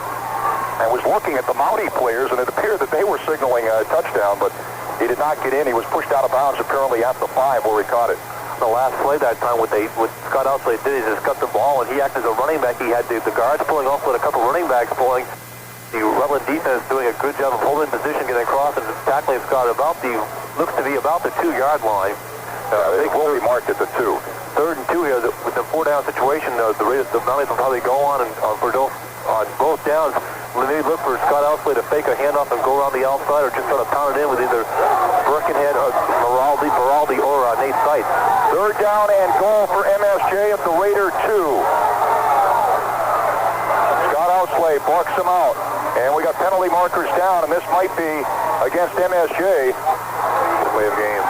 I was looking at the Mountie players, and it appeared that they were signaling a touchdown, but he did not get in. He was pushed out of bounds apparently at the 5 where he caught it. The last play that time, what Scott Outslay did is just cut the ball, and he acted as a running back. He had the guards pulling off with a couple running backs pulling. The Rutland defense doing a good job of holding position, getting across, and tackling Scott looks to be about the 2-yard line. It will be marked at the 2. 3rd and 2 here with the 4-down situation. The Mounties will probably go on both downs. Maybe look for Scott Outslay to fake a handoff and go around the outside, or just sort of pound it in with either Birkenhead or Baraldi or Nate Seitz. 3rd down and goal for MSJ at the Raider 2. Scott Outslay barks him out, and we got penalty markers down, and this might be against MSJ. Play of game.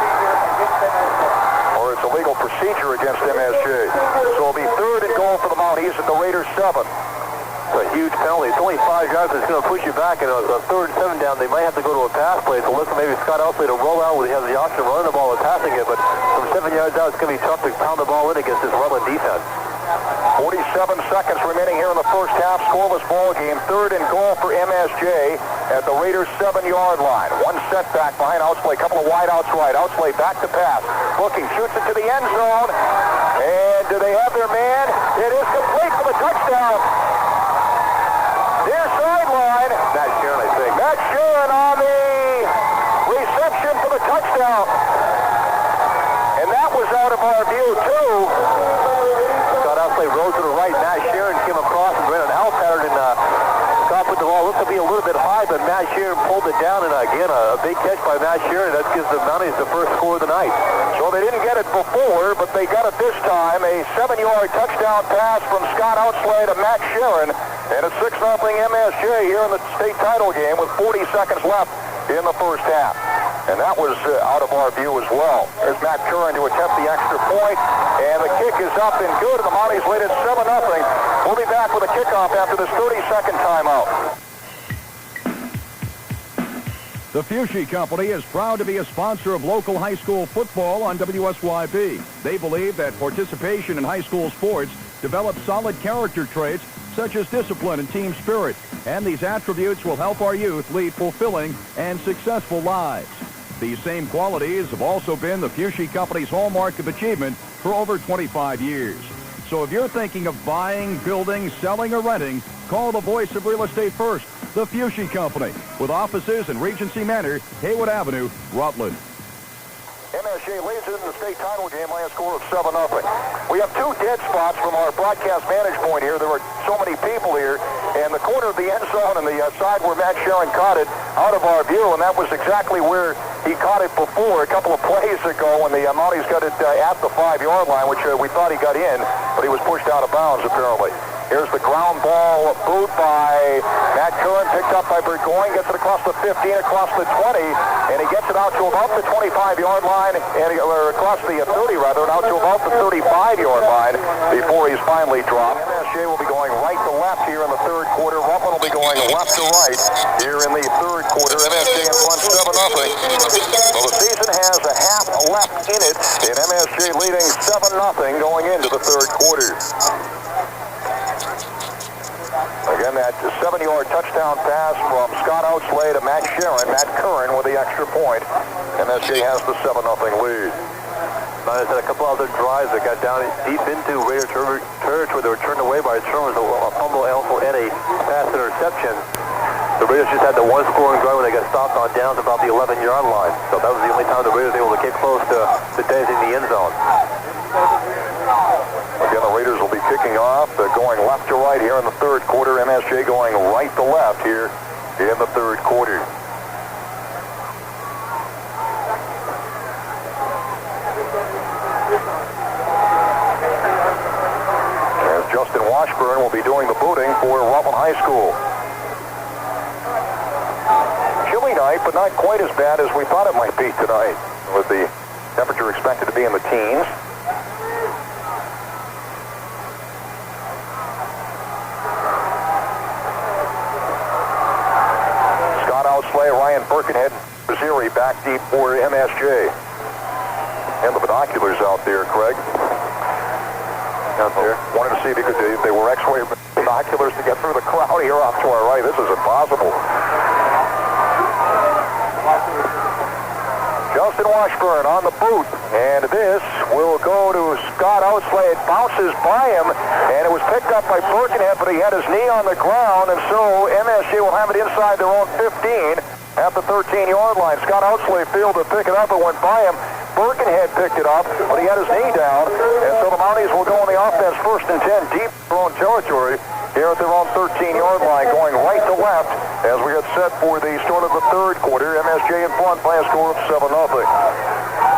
Or it's a legal procedure against MSJ. So it'll be 3rd and goal for the Mounties at the Raider 7. It's a huge penalty. It's only 5 yards. It's going to push you back. And a 3rd and 7 down, they might have to go to a pass play. So listen, maybe Scott Outslay to roll out where he has the option of running the ball or passing it. But from 7 yards out, it's going to be tough to pound the ball in against this Rutland defense. 47 seconds remaining here in the first half. Scoreless ball game. 3rd and goal for MSJ at the Raiders' 7-yard line. One setback behind Outslay. Couple of wide outs right. Outslay back to pass. Looking, shoots it to the end zone. And do they have their man? It is complete for the touchdown. Near sideline. Matt Sharon, I think. Matt Sharon on the reception for the touchdown. And that was out of our view, too. Scott Outslay rose to the right. Matt Sharon came across and ran an out pattern, and Scott put the ball. Looked to be a little bit high, but Matt Sharon pulled it down, and again, a big catch by Matt Sharon. That gives the Mounties the first score of the night. So they didn't get it before, but they got it this time. A 7-yard touchdown pass from Scott Outslay to Matt Sharon. And it's 6-0 MSJ here in the state title game with 40 seconds left in the first half. And that was out of our view as well. There's Matt Curran to attempt the extra point, and the kick is up and good. The Mounties lead it 7-0. We'll be back with a kickoff after this 30-second timeout. The Fuchsia Company is proud to be a sponsor of local high school football on WSYB. They believe that participation in high school sports develops solid character traits such as discipline and team spirit, and these attributes will help our youth lead fulfilling and successful lives. These same qualities have also been the Fuchsia Company's hallmark of achievement for over 25 years. So if you're thinking of buying, building, selling, or renting, call the voice of real estate first, the Fuchsia Company, with offices in Regency Manor, Haywood Avenue, Rutland. MSJ leads it in the state title game by a score of 7-0. We have 2 dead spots from our broadcast vantage point here. There were so many people here, and the corner of the end zone and the side where Matt Sharon caught it out of our view, and that was exactly where he caught it before a couple of plays ago when the Mounties got it at the 5-yard line, which we thought he got in, but he was pushed out of bounds apparently. Here's the ground ball boot by Matt Curran, picked up by Burgoyne, gets it across the 15, across the 20, and he gets it out to about the 25-yard line, or across the 30 rather, and out to about the 35-yard line before he's finally dropped. MSJ will be going right to left here in the third quarter. Rutland will be going left to right here in the third quarter. MSJ in front 7-0. Well, the season has a half left in it, and MSJ leading 7-0 going into the third quarter. Again, that 7-yard touchdown pass from Scott Outslay to Matt Sharon. Matt Curran with the extra point. MSJ has the 7-0 lead. Mounties had a couple other drives that got down deep into Raider territory. They were turned away by a fumble, also and a pass interception. The Raiders just had the one scoring drive when they got stopped on downs about the 11-yard line. So that was the only time the Raiders were able to get close to Dez in the end zone. Again, the Raiders will be kicking off, going left to right here in the third quarter. MSJ going right to left here in the third quarter. As Justin Washburn will be doing the booting for Rutland High School. Chilly night. tonight, but not quite as bad as we thought it might be tonight, with the temperature expected to be in the teens. Scott Outslay, Ryan Birkenhead, Braziri back deep for MSJ. And the binoculars out there, Craig. Out there. Wanted to see if they were X-ray binoculars to get through the crowd here off to our right. This is impossible. Justin Washburn on the boot, and this will go to Scott Outslay. It bounces by him, and it was picked up by Birkenhead, but he had his knee on the ground, and so MSJ will have it inside their own 15 at the 13-yard line. Scott Outslay failed to pick it up. It went by him. Birkenhead picked it up, but he had his knee down, and so the Mounties will go on the offense 1st and 10 deep in their own territory here at their own 13-yard line, going right to left as we get set for the start of the third quarter. MSJ in front by a score of 7-0.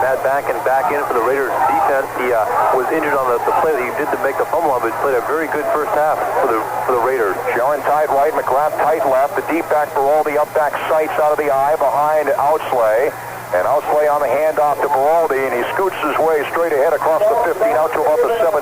Matt back in for the Raiders defense. He was injured on the play that he did to make the fumble on, but played a very good first half for the Raiders. Sharon tight right, McGrath tight left. The deep back Beraldi up back sights out of the eye behind Outslay. And Outslay on the handoff to Beraldi, and he scoots his way straight ahead across the 15 out to about the 17.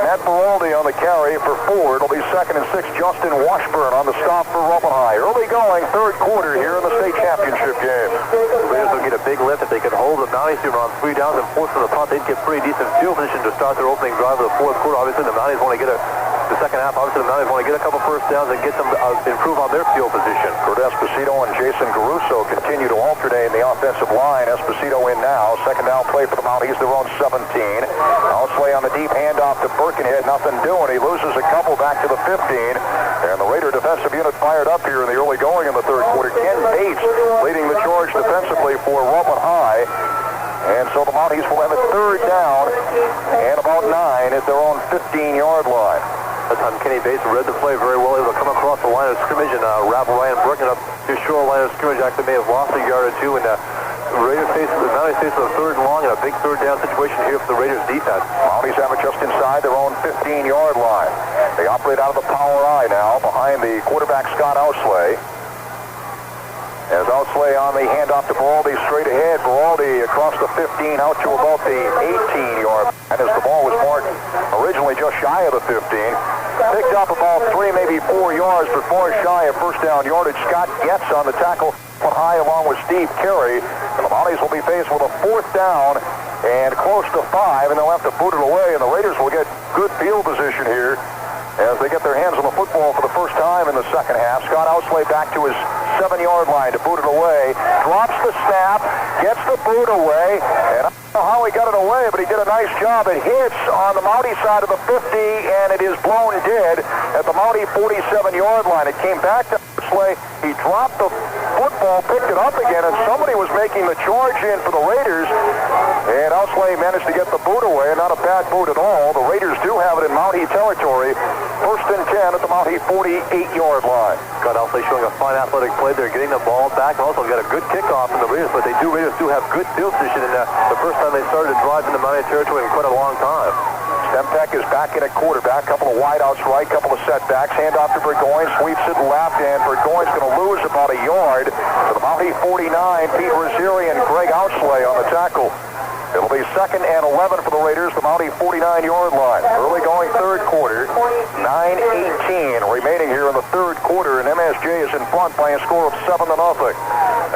Matt Beraldi on the carry for Ford. It'll be 2nd and 6. Justin Washburn on the stop for Rutland High. Early going, third quarter here in the state championship game. The Raiders will get a big lift if they can hold the Mounties to around 3 downs and force from the punt. They'd get pretty decent field position to start their opening drive of the fourth quarter. Obviously, the Mounties want to get the second half. Obviously, the Mounties want to get a couple first downs and get them improve on their field position. Kurt Esposito and Jason Caruso continue to alternate in the offensive line. Esposito in now. Second down play for the Mounties, their own 17. Outslay on the deep handoff to Birkenhead. Nothing doing. He loses a couple back to the 15. And the Raider defensive unit fired up here in the early going in the third quarter. Ken Bates leading the charge defensively for Rutland High. And so the Mounties will have a third down and about 9 at their own 15-yard line. That time Kenny Bates read the play very well. He will come across the line of scrimmage and wrap Ryan Birkenhead up to shore line of scrimmage. Actually may have lost a yard or two, and the Raiders face a third and long and a big third down situation here for the Raiders defense. Mounties have it just inside their own 15-yard line. They operate out of the power I now behind the quarterback Scott Outslay. As Outslay on the handoff to Beraldi straight ahead. Beraldi across the 15 out to about the 18-yard. And as the ball was marked originally just shy of the 15, picked up about 3, maybe 4 yards, but far shy of first down yardage. Scott Getz on the tackle high along with Steve Carey. And the Mounties will be faced with a 4th down and close to 5, and they'll have to boot it away. And the Raiders will get good field position here as they get their hands on the football for the first time in the second half. Scott Outslay back to his 7-yard line to boot it away. Drops the snap, gets the boot away, and I don't know how he got it away, but he did a nice job. It hits on the Mountie side of the 50, and it is blown dead at the Mountie 47-yard line. It came back to Outslay. He dropped the football, picked it up again, and somebody was making the charge in for the Raiders, and Outslay managed to get the boot away. Not a bad boot at all. The Raiders do have it in Mountie territory. 1st and 10 at the Mountie 48-yard line. Scott Outslay showing a fine athletic play. They're getting the ball back, and also got a good kickoff from the Raiders, but Raiders do have good field position, and the first time they started to drive into Mountie territory in quite a long time. Stempeck is back in at quarterback. Couple of wideouts right, couple of setbacks. Handoff to Burgoyne, sweeps it left, and Burgoyne's going to lose about a yard to the Mountie 49. Pete Rosieri and Greg Outslay on the tackle. It'll be 2nd and 11 for the Raiders, the Mountie 49-yard line. Early going third quarter, 9:18 remaining here in the third quarter, and MSJ is in front by a score of 7-0.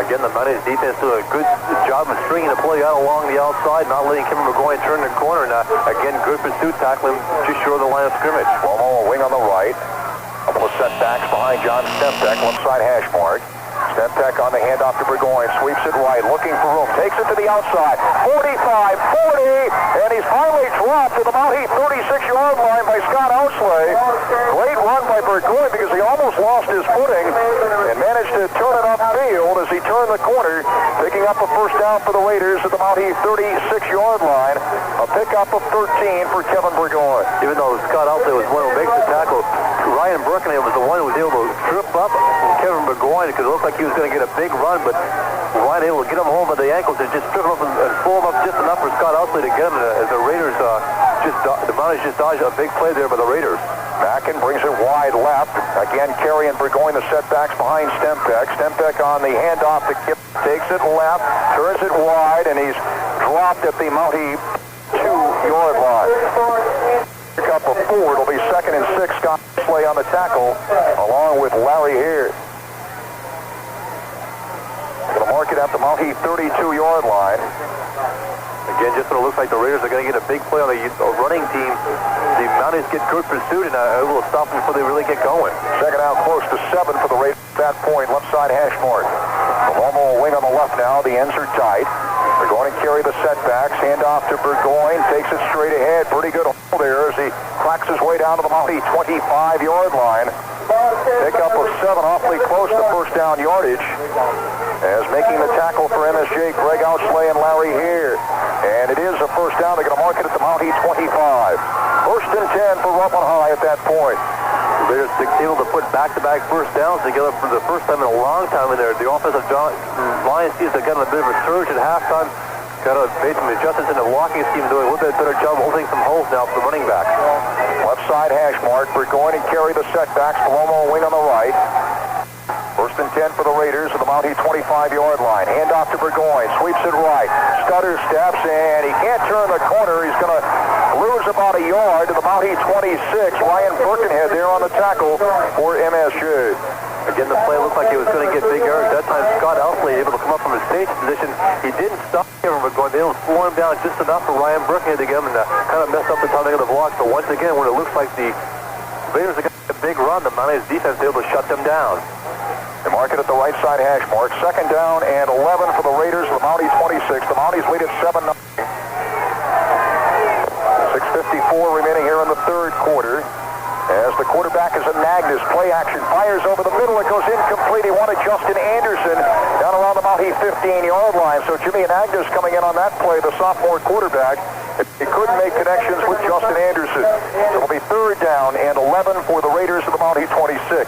Again, the Mounties defense doing a good job of stringing the play out along the outside, not letting Kevin Burgoyne turn the corner, and again, good pursuit, tackling just short of the line of scrimmage. Lomo, a wing on the right. Couple of setbacks behind John Stempeck, left side hash mark. Stempeck on the handoff to Burgoyne, sweeps it right, looking for room, takes it to the outside, 45, 40, and he's finally dropped to the Mountie 36-yard line by Scott Outslay. Great run by Burgoyne because he almost lost his footing and managed to turn it upfield as he turned the corner, picking up a first down for the Raiders at the Mountie 36-yard line. A pickup of 13 for Kevin Burgoyne. Even though Scott Outslay was one who makes the tackle, Ryan Birkenhead was the one who was able to trip up Kevin Burgoyne because it looked like he was going to get a big run, but Ryan able to get him home by the ankles and just trip him up and pull him up just enough for Scott Outslay to get him as the Raiders the Mounties just dodged a big play there by the Raiders. Mackin brings it wide left. Again, Carey and Burgoyne, the setbacks behind Stempeck. Stempeck on the handoff to Kip, takes it left, turns it wide, and he's dropped at the Mountie 2-yard line. Pick up a 4. It'll be 2nd and 6. Scott Outslay on the tackle, along with Larry here. Going to mark it at the Mountie 32-yard line. Again, just when it looks like the Raiders are going to get a big play on a running team, the Mounties get good pursuit and able to stop them before they really get going. Second out close to 7 for the Raiders at that point. Left side hash mark. Paloma wing on the left now. The ends are tight. They're going to carry the setbacks. Hand off to Burgoyne. Takes it straight ahead. Pretty good hold there as he cracks his way down to the Mountie 25-yard line. Pick up of 7, awfully close to first down yardage. As making the tackle for MSJ, Greg Outslay and Larry here. And it is a first down. They're going to mark it at the Mountie 25. First and 10 for Rutland High at that point. They're able to put back-to-back first downs together for the first time in a long time in there. The offensive line seems to have gotten a bit of a surge at halftime. Got to make some adjustments in the blocking scheme, doing a little bit better job holding some holes now for the running back. Left side hash mark. Burgoyne and carry the setbacks. Paloma wing on the right. First and 10 for the Raiders at the Mountie 25-yard line. Hand off to Burgoyne. Sweeps it right. Stutter steps, and he can't turn the corner. He's going to lose about a yard to the Mountie 26. Ryan Birkenhead there on the tackle for MSJ. Again, the play looked like it was going to get bigger. At that time, Scott Outslay able to come up from his safety position. He didn't stop him from going. They able to slow him down just enough for Ryan Birkenhead to get him and kind of mess up the timing of the block. So once again, when it looks like the Raiders are going to get a big run, the Mounties defense is able to shut them down. They mark it at the right side hash mark. Second down and 11 for the Raiders. The Mountie 26. The Mounties lead at 7-0. 6:54 remaining here in the third quarter. As the quarterback is a Magnus. Play action. Fires over the middle. It goes incomplete. He wanted Justin Anderson down around the Mountie 15-yard line. So Jimmy Magnus coming in on that play, the sophomore quarterback. He couldn't make connections with Justin Anderson. It'll be third down and 11 for the Raiders of the Mountie 26.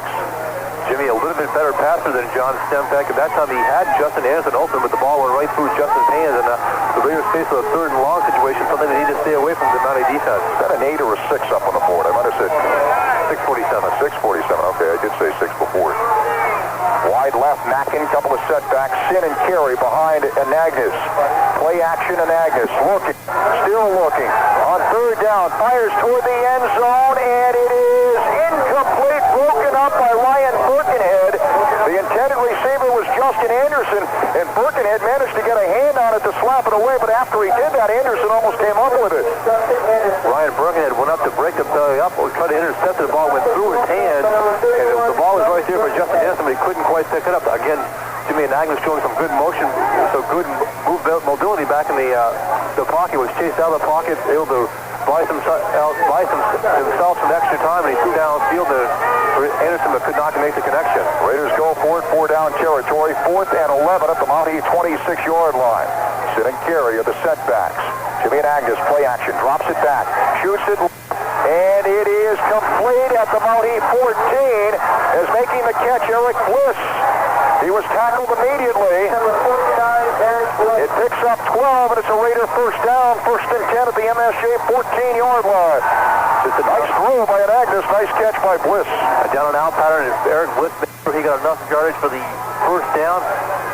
Jimmy, a little bit better passer than John Stempeck. At that time, he had Justin Anderson open, but the ball went right through Justin's hands, and the Raiders faced a third and long situation, something they need to stay away from the Mountie defense. Is that an 8 or a 6 up on the board? I might have said 6:47. 6:47. Okay, I did say 6 before. Wide left, Mackin, couple of setbacks. Sin and Carey behind Anagnis. Play action, Anagnis. Looking, still looking. On third down, fires toward the end zone, and it is incomplete. Broken up by Ryan Birkenhead. The intended receiver was Justin Anderson, and Birkenhead managed to get a hand on it to slap it away, but after he did that, Anderson almost came up with it. Ryan Birkenhead went up to break the play up, tried to intercept it. The ball went through his hand, and the ball was right there for Justin Anderson, but he couldn't quite pick it up. Again, Jimmy Anagnis showing some good motion, so good mobility back in the pocket. Was chased out of the pocket, able to buy himself some extra time, and he threw downfield to Anderson, but could not make the connection. Raiders go for it, 4-down territory, 4th and 11 at the Mountie 26-yard line. Sit and Carey of the setbacks. Jimmy Anagnis, play action, drops it back, shoots it, and it is complete at the Mountie 14, as making the catch Eric Bliss. He was tackled immediately. It picks up 12, and it's a Raider first down, 1st and 10 at the MSJ 14-yard line. Just a nice throw by Anagnis, nice catch by Bliss. A down and out pattern, Eric Bliss, he got enough yardage for the first down.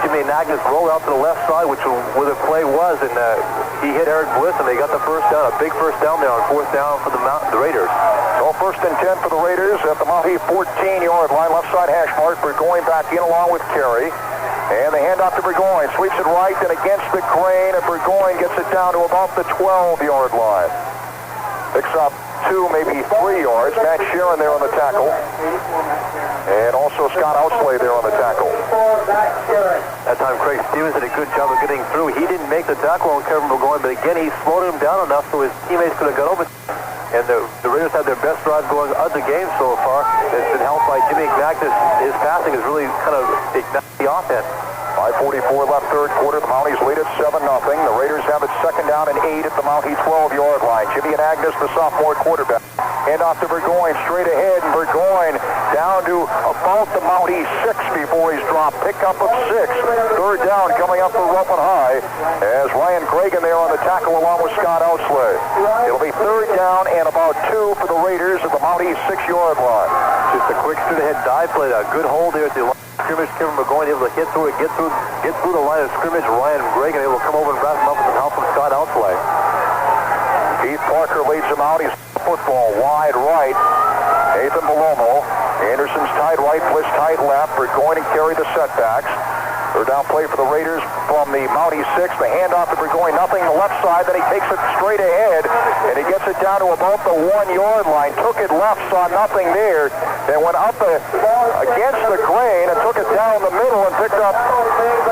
Jimmy Anagnis rolled out to the left side, which was where the play was, and he hit Eric Bliss, and they got the first down, a big first down there on 4th down for the Raiders. So 1st and 10 for the Raiders at the Mountie 14-yard line, left side hash mark. Burgoyne back in along with Carey. And the handoff to Burgoyne, sweeps it right and against the grain, and Burgoyne gets it down to about the 12-yard line. Picks up 2, maybe 3 yards. Matt Sharon there on the tackle. And also Scott Outslay there on the tackle. That time Craig Stevens did a good job of getting through. He didn't make the tackle on Kevin Burgoyne, but again, he slowed him down enough so his teammates could have got over. And the Raiders had their best drive going of the game so far. It's been helped by Jimmy Magnus. His passing has really kind of ignited the offense. 5:44 left third quarter. The Mounties lead at 7-0. The Raiders have it 2nd down and 8 at the Mountie 12-yard line. Jimmy Anagnis, the sophomore quarterback. Hand off to Burgoyne, straight ahead, and Burgoyne down to about the Mountie 6 before he's dropped. Pickup of 6. Third down coming up for Rutland High as Ryan Cragen there on the tackle along with Scott Outslay. It'll be third down and about 2 for the Raiders at the Mountie 6-yard line. Just The quick straight-ahead dive play, a good hold there at the line of scrimmage. Kevin McGowan able to hit through it, get through the line of scrimmage. Ryan Reagan able to come over and wrap him up with some help from Scott Outslay. Keith Parker leads him out. He's football wide right. Nathan Belomo. Anderson's tight right, Bliss tight left. Burgoyne and Carey the setbacks. Third down play for the Raiders from the Mountie 6. The handoff to Burgoyne, nothing the left side. Then he takes it straight ahead, and he gets it down to about the 1-yard line. Took it left, saw nothing there. Then went up against the grain and took it down the middle and picked up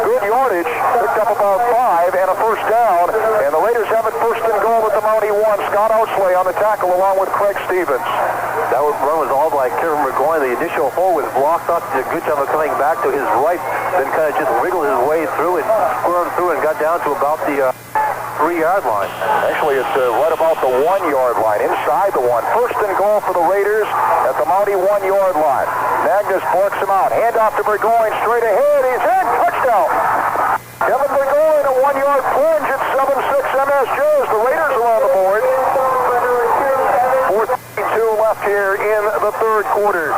good yardage. Picked up about 5 and a first down. And the Raiders have it first and goal at the Mountie 1. Scott Outslay on the tackle along with Craig Stevens. That run was all by Kevin Burgoyne. The initial hole was blocked off. Did a good job of coming back to his right, then kind of just wiggled his way through and squirmed through and got down to about the 3-yard line. Actually, it's right about the 1-yard line, inside the 1. First and goal for the Raiders at the Mountie 1-yard line. Magnus barks him out. Handoff to Burgoyne, straight ahead. He's in. Touchdown. Kevin Burgoyne, a 1-yard plunge at 7-6 MSJ as the Raiders are on the board. 4:32 left here in the third quarter.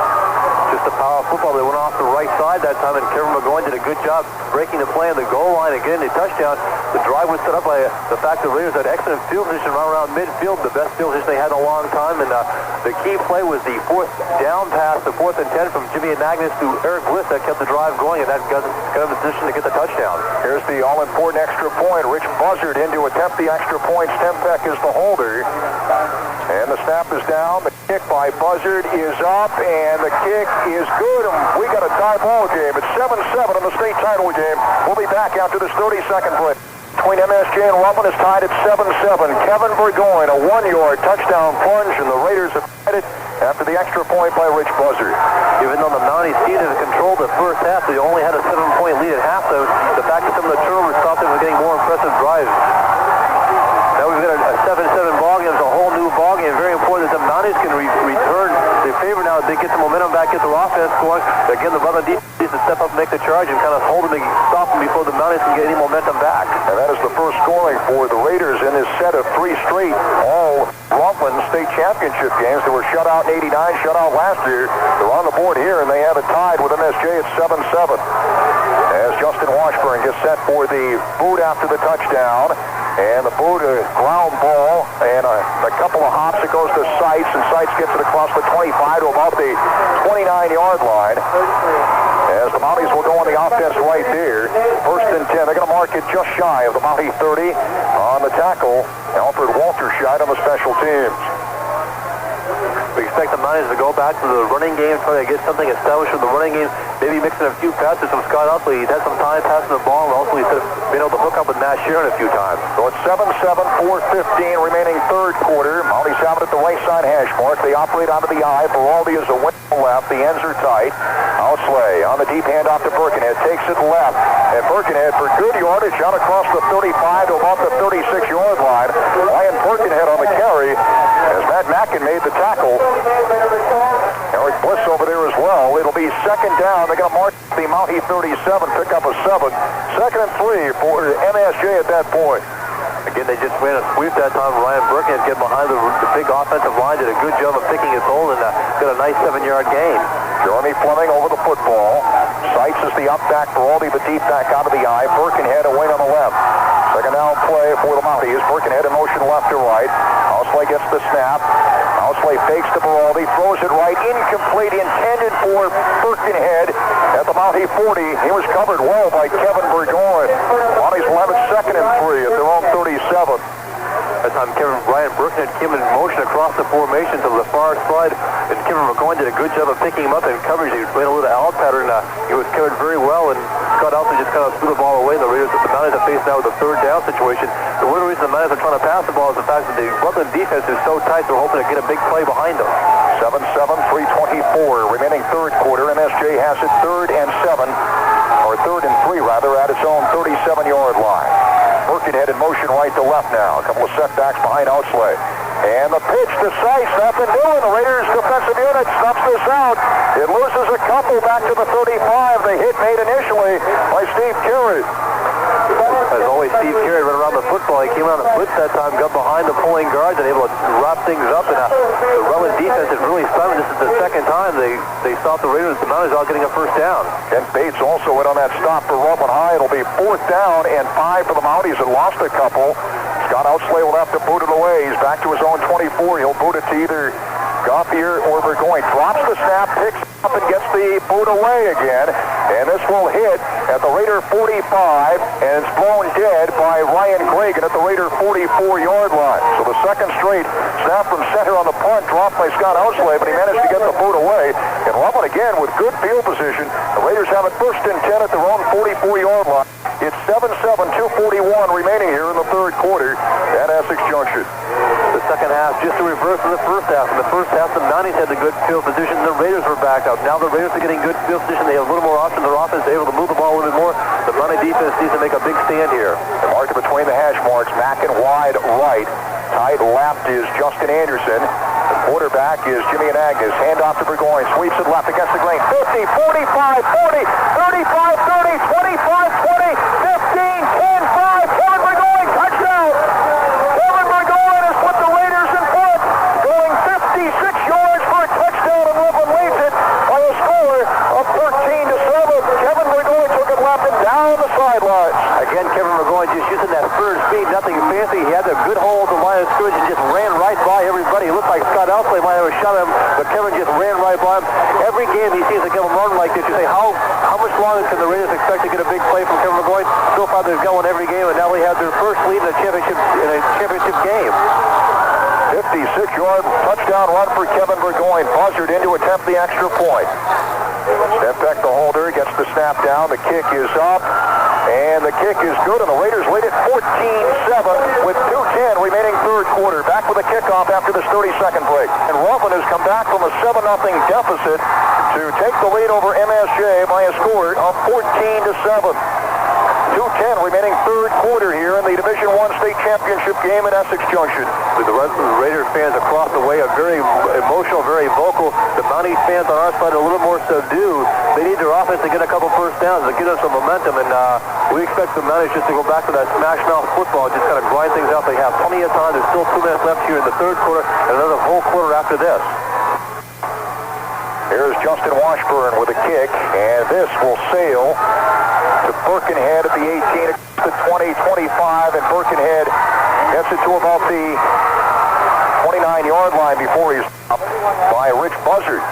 Just a power football. They went off the right side that time, and Kevin McGowan did a good job breaking the play on the goal line and getting a touchdown. The drive was set up by the fact that the Raiders had excellent field position around midfield, the best field position they had in a long time. And the key play was the fourth down pass, the 4th and 10 from Jimmy Magnus to Eric Bliss that kept the drive going, and that got him in position to get the touchdown. Here's the all-important extra point. Rich Buzzard in to attempt the extra point. Stembeck is the holder. And the snap is down. The kick by Buzzard is up, and the kick is good. We got a tie ball game. It's 7-7 in the state title game. We'll be back after this 30-second break. Between MSJ and Rutland is tied at 7-7. Kevin Burgoyne, a 1-yard touchdown plunge, and the Raiders have had it after the extra point by Rich Buzzard. Even though the Mounties seemed to control the first half, they only had a 7-point lead at half, though. The fact that some of the turnovers stopped them from getting more impressive drives. Now we've got a 7-7 ball game. It's a whole new ball game. Very important that the Mounties can return their favor now. They get the momentum back, get their offense going. Again, the Rutland defense needs to step up and make the charge and kind of hold them and stop them before the Mounties can get any momentum back. And that is the first scoring for the Raiders in this set of 3 straight all Rutland state championship games. They were shut out in 89, shut out last year. They're on the board here, and they have it tied with MSJ at 7-7. As Justin Washburn gets set for the boot after the touchdown. And the boot, a ground ball, and a couple of hops. It goes to Seitz, and Seitz gets it across the 25 to about the 29-yard line. As the Mounties will go on the offense right there. First and 10. They're going to mark it just shy of the Mountie 30 on the tackle. Alfred Walterscheid on the special teams. We expect the Mounties to go back to the running game, try to get something established with the running game, maybe mixing a few passes from Scott Outslay. He's had some time passing the ball, and also he's been able to hook up with Matt Sharon a few times. So it's 7-7, 4:15 remaining third quarter. Mounties have it at the right side hash mark. They operate onto the eye. Baraldi is away to the left. The ends are tight. Outslay on the deep handoff to Birkenhead. Takes it left. And Birkenhead for good yardage out across the 35 to about the 36-yard line. Ryan Birkenhead on the carry as Matt Mackin made the tackle. Eric Bliss over there as well. It'll be second down. They're going to mark the Mountie 37, pick up a 7. Second and 3 for MSJ at that point. Again, they just ran a sweep that time. Ryan Birkenhead get behind the big offensive line, did a good job of picking his hole, and got a nice 7-yard gain. Jeremy Fleming over the football. Seitz is the up back. Baraldi the deep back out of the eye. Birkenhead away on the left. Second down play for the Mounties. Birkenhead in motion left to right. Outslay gets the snap. Outslay fakes to Baraldi, throws it right, incomplete, intended for Birkenhead at the Mountie 40. He was covered well by Kevin Burgoyne. Mounties will have it second and 3 at their own 37. That time Ryan Birkenhead came in motion across the formation to the far side, and Kevin McGowan did a good job of picking him up in coverage. He played a little out pattern. He was covered very well, and Scott Outslay just kind of threw the ball away. The Raiders, the Mounties are faced now with a third down situation. The one reason the Mounties are trying to pass the ball is the fact that the Rutland defense is so tight, they're hoping to get a big play behind them. 7-7, 3:24 remaining third quarter. MSJ has it third and 7, or third and 3 rather, at its own 37-yard line. Birkenhead in motion right to left now. A couple of setbacks behind Outslay. And the pitch to Seitz, nothing doing. The Raiders defensive unit snuffs this out. It loses a couple back to the 35. The hit made initially by Steve Carey. As boy Steve Carey run around the football. He came around the blitz that time, got behind the pulling guards and able to wrap things up. And the Rutland defense is really stunned. This is the second time they stopped the Raiders. The Mounties all getting a first down. Ken Bates also went on that stop for Rutland High. It'll be 4th down and 5 for the Mounties that lost a couple. Scott Outslay will have to boot it away. He's back to his own 24. He'll boot it to either Gauthier or Burgoyne. Drops the snap, picks up and gets the boot away again. And this will hit at the Raider 45 and it's blown dead by Ryan Cragen at the Raider 44-yard line. So the second straight snap from center on the punt dropped by Scott Outslay, but he managed to get the boot away. And Rutland again with good field position. The Raiders have it 1st and 10 at their own 44-yard line. It's 7-7, 2:41 remaining here in the third quarter at Essex Junction. The second half just the reverse of the first half. In the first half, the Mounties had the good field position. The Raiders were backed up. Now the Raiders are getting good field position. They have a little more options. Their offense is able to move the ball a little bit more. The Mountie defense needs to make a big stand here. Marked between the hash marks, back and wide right. Tight left is Justin Anderson. The quarterback is Jimmy Anagnas. Hand off to Burgoyne. Sweeps it left against the grain. 50, 45, 40, 35, 30, 25, 20, 15, 10, 5. Kevin Burgoyne, touchdown. Kevin Burgoyne has put the Raiders in front. Going 56 yards for a touchdown, and Rutland leads it by a score of 13-7. Kevin Burgoyne took it left and down the sidelines. Again, Kevin Burgoyne just using that third speed. Nothing fancy. He had a good hold of the line of scrimmage and just ran right by everybody. It looked like Scott Outslay might have a shot at him, but Kevin just ran right by him. Every game he seems to get a run like this. You say, how much longer can the Raiders expect to get a big play from Kevin Burgoyne? So far they've got one every game, and now they have their first lead in a championship game. 56-yard touchdown run for Kevin Burgoyne. Buzzard in to attempt the extra point. Step back the holder, gets the snap down. The kick is up, and the kick is good, and the Raiders lead it 14-7 with 2:10 remaining third quarter. Back with a kickoff after this 30-second break. And Rutland has come back from a 7-0 deficit to take the lead over MSJ by a score of 14-7. 2:10 remaining third quarter here in the Division I state championship game at Essex Junction. The rest of the Raiders fans across the way are very emotional, very vocal. The Mounties fans on our side are a little more subdued. They need their offense to get a couple first downs to get us some momentum, and we expect the Mounties just to go back to that smash mouth football, just kind of grind things out. They have plenty of time. There's still 2 minutes left here in the third quarter, and another whole quarter after this. Here's Justin Washburn with a kick, and this will sail to Birkenhead at the 18, to 20, 25, and Birkenhead gets it to about the 29-yard line before he's stopped by Rich Buzzard.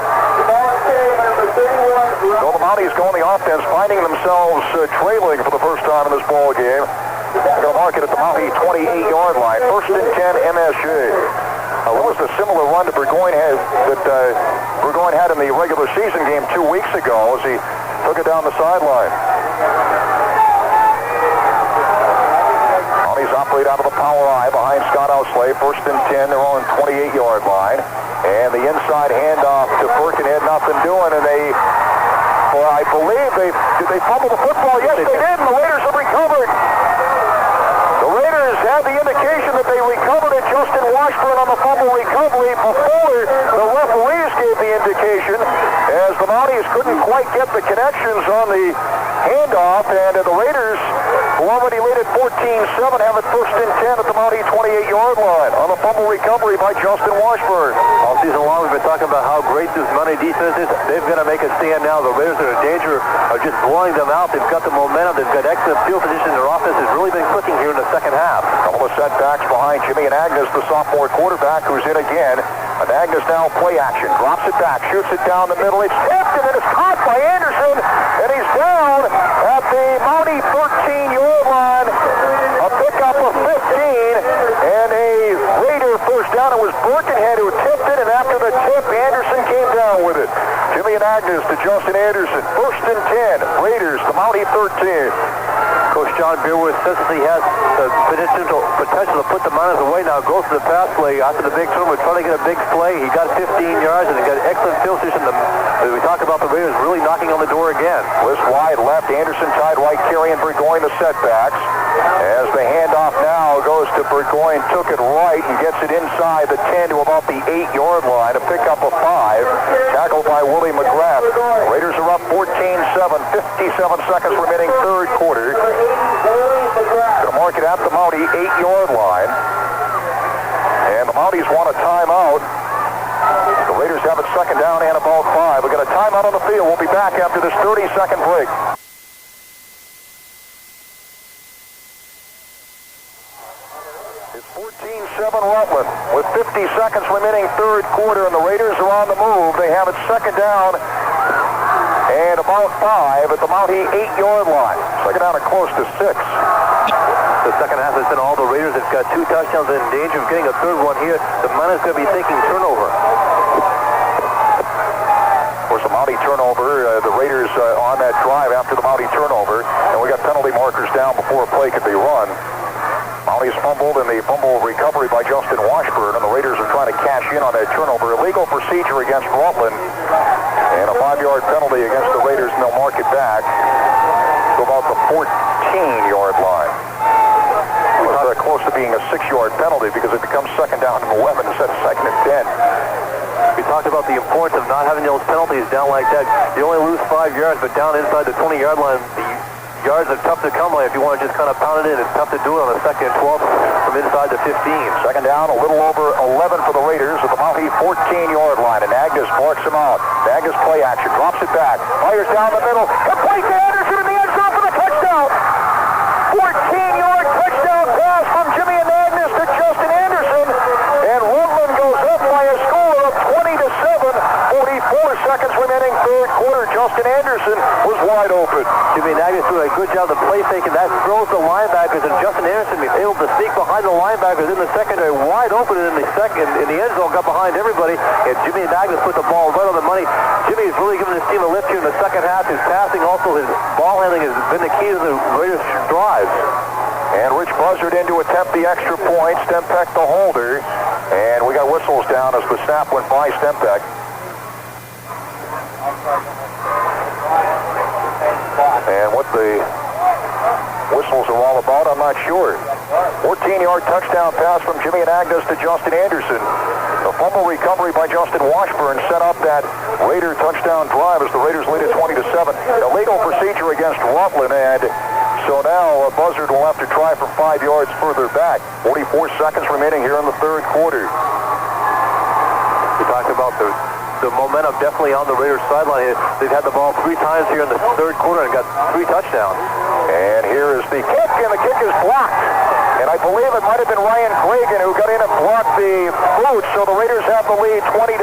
So the Mounties go on the offense, finding themselves trailing for the first time in this ball game. They're going to mark it at the Mountie 28-yard line. 1st and 10 MSJ. What was the similar run to Burgoyne had in the regular season game 2 weeks ago as he took it down the sideline. Mounties operate out of the power I behind Scott Outslay. 1st and 10, they're on 28-yard line. And the inside handoff to Birkenhead, nothing doing, and I believe did they fumble the football? Yes, they did, and the Raiders have recovered. The Raiders had the indication that they recovered it. Justin Washburn on the fumble recovery before the referees gave the indication, as the Mounties couldn't quite get the connections on the handoff, and the Raiders, who already lead at 14-7, have it 1st and 10 at the Mountie 28-yard line on the fumble recovery by Justin Washburn. All season long, we've been talking about how great this Mountie defense is. They've got to make a stand now. The Raiders are in danger of just blowing them out. They've got the momentum. They've got excellent field position. Their offense has really been clicking here in the second half. A couple of setbacks behind Jimmy Anagnas, the sophomore quarterback, who's in again. Anagnas now play action, drops it back, shoots it down the middle. It's tipped, and it is caught by Anderson, and he's down at the Mountie 13-yard line. A pickup of 15, and a Raider first down. It was Birkenhead who tipped it, and after the tip, Anderson came down with it. Jimmy Anagnas to Justin Anderson. 1st and 10, Raiders, the Mountie 13. Coach John Beerwood says that he has the potential to put the Mounties away now. Goes to the pass play after the big turn. We're trying to get a big play. He got 15 yards, and he got excellent field position. We talk about the Raiders really knocking on the door again. List wide left, Anderson tied right, carrying Burgoyne the setbacks. As the handoff now goes to Burgoyne, took it right and gets it inside the 10 to about the 8-yard line. A pickup of 5, tackled by Willie McGrath. Raiders are up 14-7, 57 seconds remaining third quarter. Going to mark at the Mountie 8-yard line. And the Mounties want a timeout. The Raiders have it second down and about 5. We got a timeout on the field. We'll be back after this 30-second break. It's 14-7 Rutland with 50 seconds remaining third quarter, and the Raiders are on the move. They have it second down and about 5 at the Mountie 8-yard line. Second down and close to 6. The second half has been all the Raiders. It's got 2 touchdowns in danger of getting a third one here. The man is going to be thinking turnover. Of course, the Mountie turnover, the Raiders on that drive after the Mountie turnover, and we got penalty markers down before a play could be run. Mounties fumbled, and the fumble recovery by Justin Washburn, and the Raiders are trying to cash in on that turnover. Illegal procedure against Rutland, and a 5-yard penalty against the Raiders, and they'll mark it back to about the 14-yard line. It's close to being a 6-yard penalty because it becomes second down and 11 instead of second and 10. We talked about the importance of not having those penalties down like that. You only lose 5 yards, but down inside the 20-yard line, the yards are tough to come by if you want to just kind of pound it in. It's tough to do it on a second and 12 from inside the 15. Second down, a little over 11 for the Raiders at the Mountie 14-yard line, and Agnes barks him out. Agnes play action, drops it back, fires down the middle, complete to Anderson in the end zone for the touchdown. 14-yard touchdown pass from Jimmy and Agnes to Justin Anderson, and Rutland goes up by a score of 20-7. 44 seconds remaining third quarter. Justin Anderson was wide open. Jimmy and Agnes doing a good job of play faking. That throws the linebackers, and Justin Anderson was able to sneak behind the linebackers in the secondary, wide open in the second, in the end zone, got behind everybody, and Jimmy and Agnes put the ball right on the money. Jimmy is really giving his team a lift here in the second half. His passing, also his ball handling, has been the key to the Raiders' drives. And Rich Buzzard in to attempt the extra point. Stempeck the holder. And we got whistles down as the snap went by Stempeck. And what the whistles are all about, I'm not sure. 14-yard touchdown pass from Jimmy and Agnes to Justin Anderson. The fumble recovery by Justin Washburn set up that Raider touchdown drive as the Raiders lead at 20-7. Illegal procedure against Rutland, and so now Buzzard will have to try from 5 yards further back. 44 seconds remaining here in the third quarter. We talked about the momentum definitely on the Raiders sideline. They've had the ball 3 times here in the third quarter and got 3 touchdowns. And here is the kick, and the kick is blocked. And I believe it might have been Ryan Cragen who got in and blocked the boot, so the Raiders have the lead 20-7.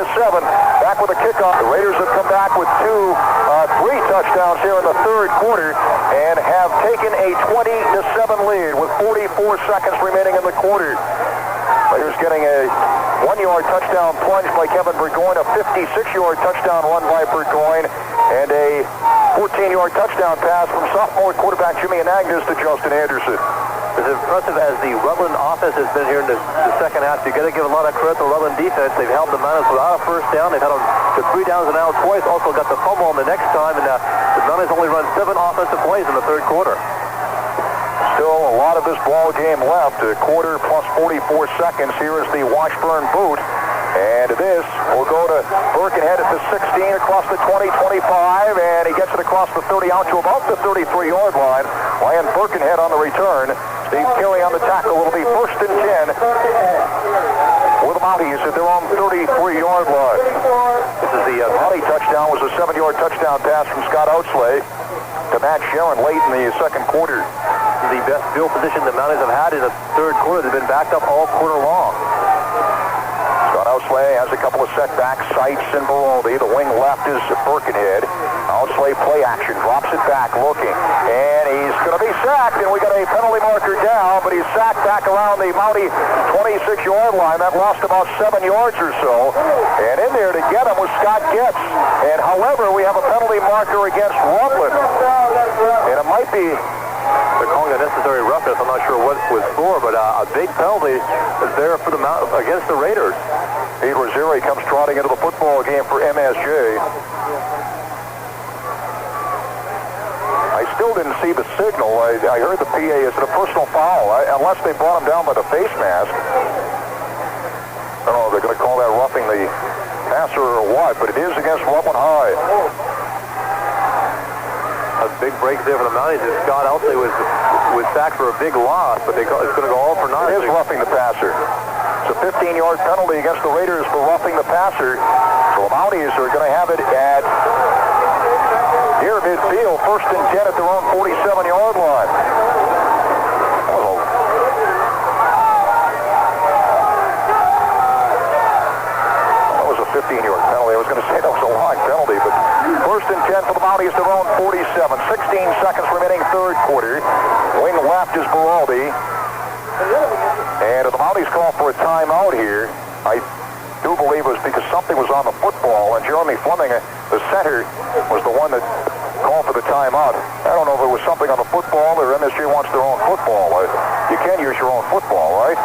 Back with a kickoff. The Raiders have come back with 3 touchdowns here in the third quarter and have taken a 20-7 lead with 44 seconds remaining in the quarter. Raiders getting a 1-yard touchdown plunge by Kevin Burgoyne, a 56-yard touchdown run by Burgoyne, and a 14-yard touchdown pass from sophomore quarterback Jimmy and Agnes to Justin Anderson. As impressive as the Rutland offense has been here in the second half, you got to give a lot of credit to the Rutland defense. They've held the Mounties without a first down. They've had them to 3 downs and out twice. Also got the fumble on the next time, and the Mounties only run 7 offensive plays in the third quarter. Still a lot of this ball game left. A quarter plus 44 seconds. Here is the Washburn boot. And this will go to Birkenhead at the 16, across the 20, 25, and he gets it across the 30 out to about the 33-yard line. Ryan Birkenhead on the return. Steve Carey on the tackle. It'll be 1st and 10 for the Mounties at their own 33-yard line. This is the Mountie touchdown. Was a 7-yard touchdown pass from Scott Outslay to Matt Sharon late in the second quarter. The best field position the Mounties have had in the third quarter. They've been backed up all quarter long. Outslay has a couple of setbacks, Seitz and Baroldi. The wing left is Birkenhead. Outslay play action, drops it back, looking. And he's going to be sacked, and we got a penalty marker down, but he's sacked back around the Mountie 26-yard line. That lost about 7 yards or so. And in there to get him was Scott Getz. And however, we have a penalty marker against Rutland. And it might be... They're calling a necessary roughness. I'm not sure what was for, but a big penalty is there for the against the Raiders. Pete Rosieri comes trotting into the football game for MSJ. I still didn't see the signal. I heard the PA. Is it a personal foul? Unless they brought him down by the face mask. I don't know if they're going to call that roughing the passer or what, but it is against Rutland High. A big break there for the Mounties. And Scott Outslay was sacked for a big loss, but it's going to go all for nothing. It is roughing the passer. It's a 15-yard penalty against the Raiders for roughing the passer. So the Mounties are going to have it at near midfield, 1st and 10 at their own 47-yard line. That was a 15-yard penalty. I was going to say that was a long penalty, but 1st and 10 for the Mounties, their own 47. 16 seconds remaining, third quarter. Wing left is Beraldi. And the Mounties call for a timeout here. I do believe it was because something was on the football, and Jeremy Fleming, the center, was the one that called for the timeout. I don't know if it was something on the football or MSJ wants their own football. You can use your own football, right?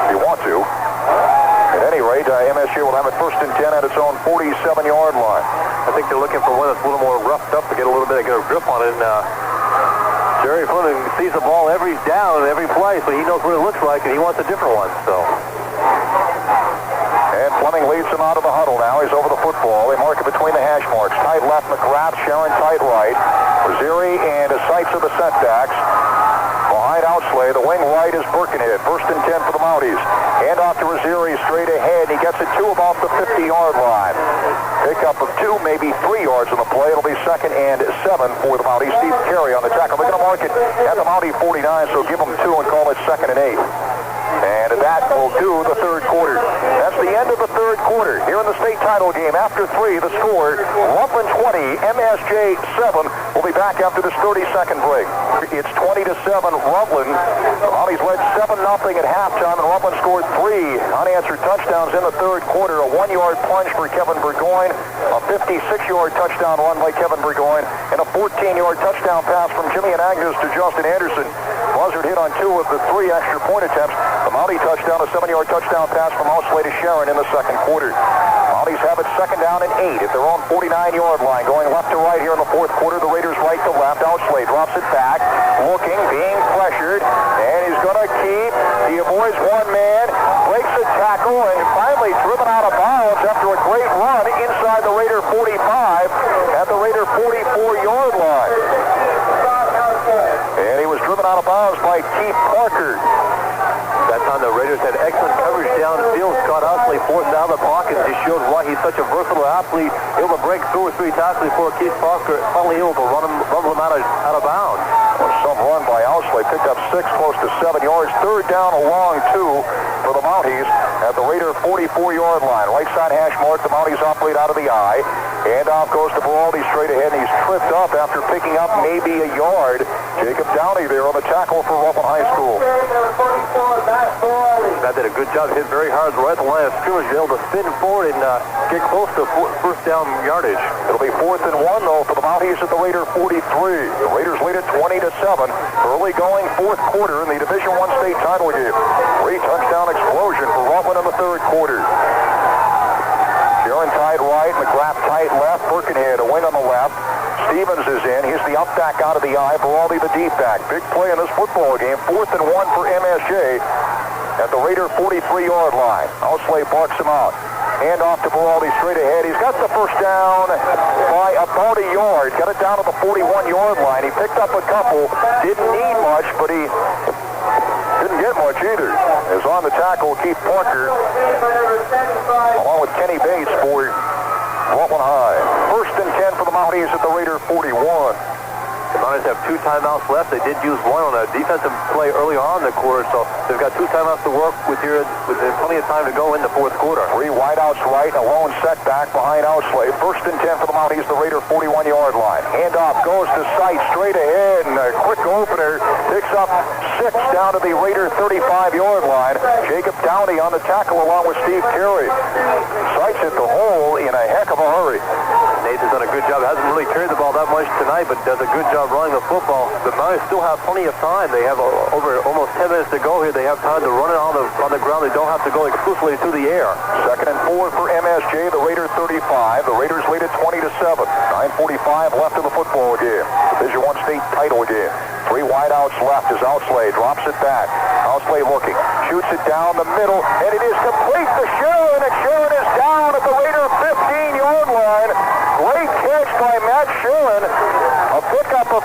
If you want to. At any rate, MSJ will have it 1st and 10 at its own 47-yard line. I think they're looking for one that's a little more roughed up to get a little bit of a grip on it. And, Jerry Fleming sees the ball every down, every play, so he knows what it looks like, and he wants a different one. So. And Fleming leads him out of the huddle now. He's over the football. They mark it between the hash marks. Tight left, McGrath, Sharon tight right. Raziri and Sites are the setbacks. Behind Outslay, the wing right is Birkenhead. 1st and 10 for the Mounties. Hand off to Raziri straight ahead. He gets it to about the 50-yard line. Pickup of 2, maybe 3 yards on the play. It'll be 2nd and 7 for the Mounties. Steve Carey on the tackle. They're going to mark it at the Mountie 49, so give them 2 and call it 2nd and 8. And that will do the third quarter. That's the end of the third quarter. Here in the state title game, after 3, the score, Rutland 20, MSJ 7. We'll be back after this 30-second break. It's 20-7, Rutland. The Mounties led 7-0 at halftime, and Rutland scored 3 unanswered touchdowns in the third quarter. A 1-yard plunge for Kevin Burgoyne, a 56-yard touchdown run by Kevin Burgoyne, and a 14-yard touchdown pass from Jimmy and Agnes to Justin Anderson. Buzzard hit on 2 of the 3 extra point attempts. The Mountie touchdown, a 7-yard touchdown pass from Outslay to Sharon in the second quarter. Mounties have it 2nd down and 8 at their own 49-yard line. Going left to right here in the fourth quarter. The Raiders right to left. Outslay drops it back, looking, being pressured, and he's going to keep. He avoids one man, breaks a tackle, and finally driven out of bounds after a great run inside the Raider 45 at the Raider 44-yard line. And he was driven out of bounds by Keith Parker. That time the Raiders had excellent coverage downfield. Scott Outslay forced out of the pocket. Just showed why he's such a versatile athlete, able to break 2 or 3 tackles before Keith Parker finally able to rumble him out of bounds. Some run by Outslay, picked up 6, close to 7 yards. 3rd down, a long 2 for the Mounties at the Raider 44-yard line. Right side hash mark, the Mounties operate out of the eye. Handoff goes to Beraldi straight ahead, and he's tripped up after picking up maybe a yard. Jacob Downey there on the tackle for Rutland High School. That did a good job, hit very hard right at the line of scrimmage, able to spin forward and get close to 1st down yardage. It'll be 4th and 1 though for the Mounties at the Raider 43. The Raiders lead it 20-7. Early going fourth quarter in the Division I state title game. 3-touchdown explosion for Rutland in the third quarter. Sharon tight right, McGrath tight left, Birkenhead a wing on the left. Stevens is in. He's the up back out of the eye. Beraldi the deep back. Big play in this football game. 4th and 1 for MSJ at the Raider 43-yard line. Outslay barks him out. Hand off to Beraldi straight ahead. He's got the first down by about a yard. Got it down to the 41-yard line. He picked up a couple. Didn't need much, but he didn't get much either. Is on the tackle, Keith Parker, along with Kenny Bates for Rutland High. 1st and 10 for the Mounties at the Raider 41. The Mounties have 2 timeouts left. They did use 1 on a defensive play early on in the quarter, so they've got 2 timeouts to work with here with plenty of time to go in the fourth quarter. 3 wideouts right, a lone setback behind Outslay. 1st and 10 for the Mounties, the Raider 41-yard line. Handoff goes to Sites straight ahead, and a quick opener picks up 6 down to the Raider 35-yard line. Jacob Downey on the tackle along with Steve Carey. Sites hit the hole in a heck of a hurry. Nathan's done a good job. Hasn't really carried the ball that much tonight, but does a good job running the football. The Mounties still have plenty of time. They have over almost 10 minutes to go here. They have time to run it on the ground. They don't have to go exclusively through the air. 2nd and 4 for MSJ, the Raider 35. The Raiders lead it 20-7. 9:45 left in the football game. Division I state title game. 3 wideouts left as Outslay drops it back. Outslay looking, shoots it down the middle, and it is complete to Sharon, and Sharon is down at the Raider 15-yard line. Great catch by Matt Sharon. A pickup of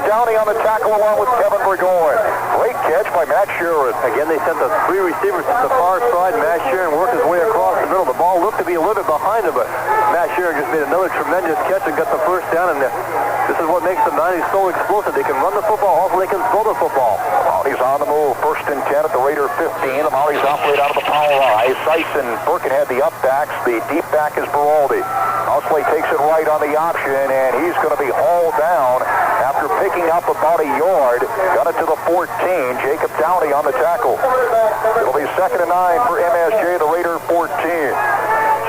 Downey on the tackle along with Kevin Burgoyne. Great catch by Matt Sheeran. Again, they sent the three receivers to the far side. Matt Sheeran worked his way across the middle. The ball looked to be a little bit behind him, but Matt Sheeran just made another tremendous catch and got the first down. And this is what makes the Mounties so explosive. They can run the football, also they can throw the football. Mounties on the move. 1st and 10 at the Raider 15. The Mounties operate out of the power eye. Seitz and Birkin had the up backs. The deep back is Beraldi. Outslay takes it right on the option, and he's going to be hauled down after picking up about a yard. Got it to the 14. Jacob Downey on the tackle. It'll be 2nd and 9 for MSJ, the Raider 14.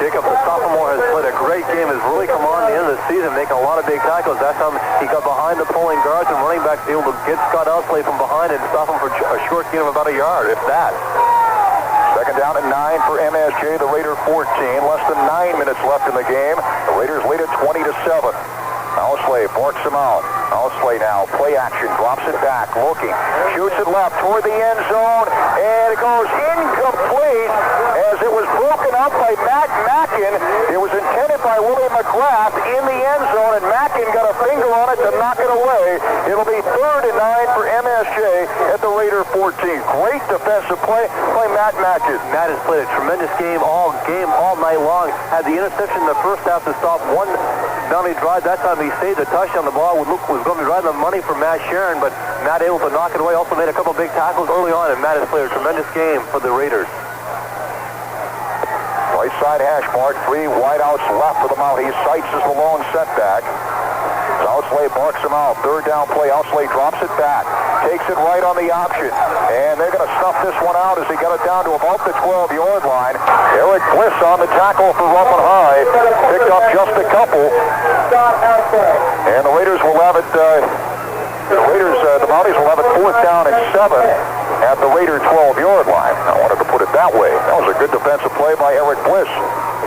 Jacob, the sophomore, has played a great game, has really come on the end of the season, making a lot of big tackles. That's how he got behind the pulling guards and running backs, able to get Scott Outslay from behind and stop him for a short gain of about a yard, if that. 2nd down and 9 for MSJ, the Raider 14. Less than 9 minutes left in the game. The Raiders lead it 20-7. Outslay barks him out. Outslay now, play action, drops it back, looking, shoots it left toward the end zone, and it goes incomplete as it was broken up by Matt Mackin. It was intended by Willie McGrath in the end zone, and Mackin got a finger on it to knock it away. It'll be 3rd and 9 for MSJ at the Raider 14. Great defensive play by Matt Mackin. Matt has played a tremendous game all night long. Had the interception in the first half to stop one Mountie drive. That time he saved a touchdown. The ball was going to be right on the money for Matt Sheeran, but Matt able to knock it away. Also made a couple big tackles early on, and Matt has played a tremendous game for the Raiders. Right side hash mark, 3 wideouts left for the Mounties. Seitz is the lone setback. Outslay barks him out. 3rd down play. Outslay drops it back. Takes it right on the option. And they're going to snuff this one out as he got it down to about the 12-yard line. Eric Bliss on the tackle for Rutland High. Picked up just a couple. And the Raiders will have it, the Mounties will have it 4th down and 7 at the Raider 12-yard line. I wanted to put it that way. That was a good defensive play by Eric Bliss.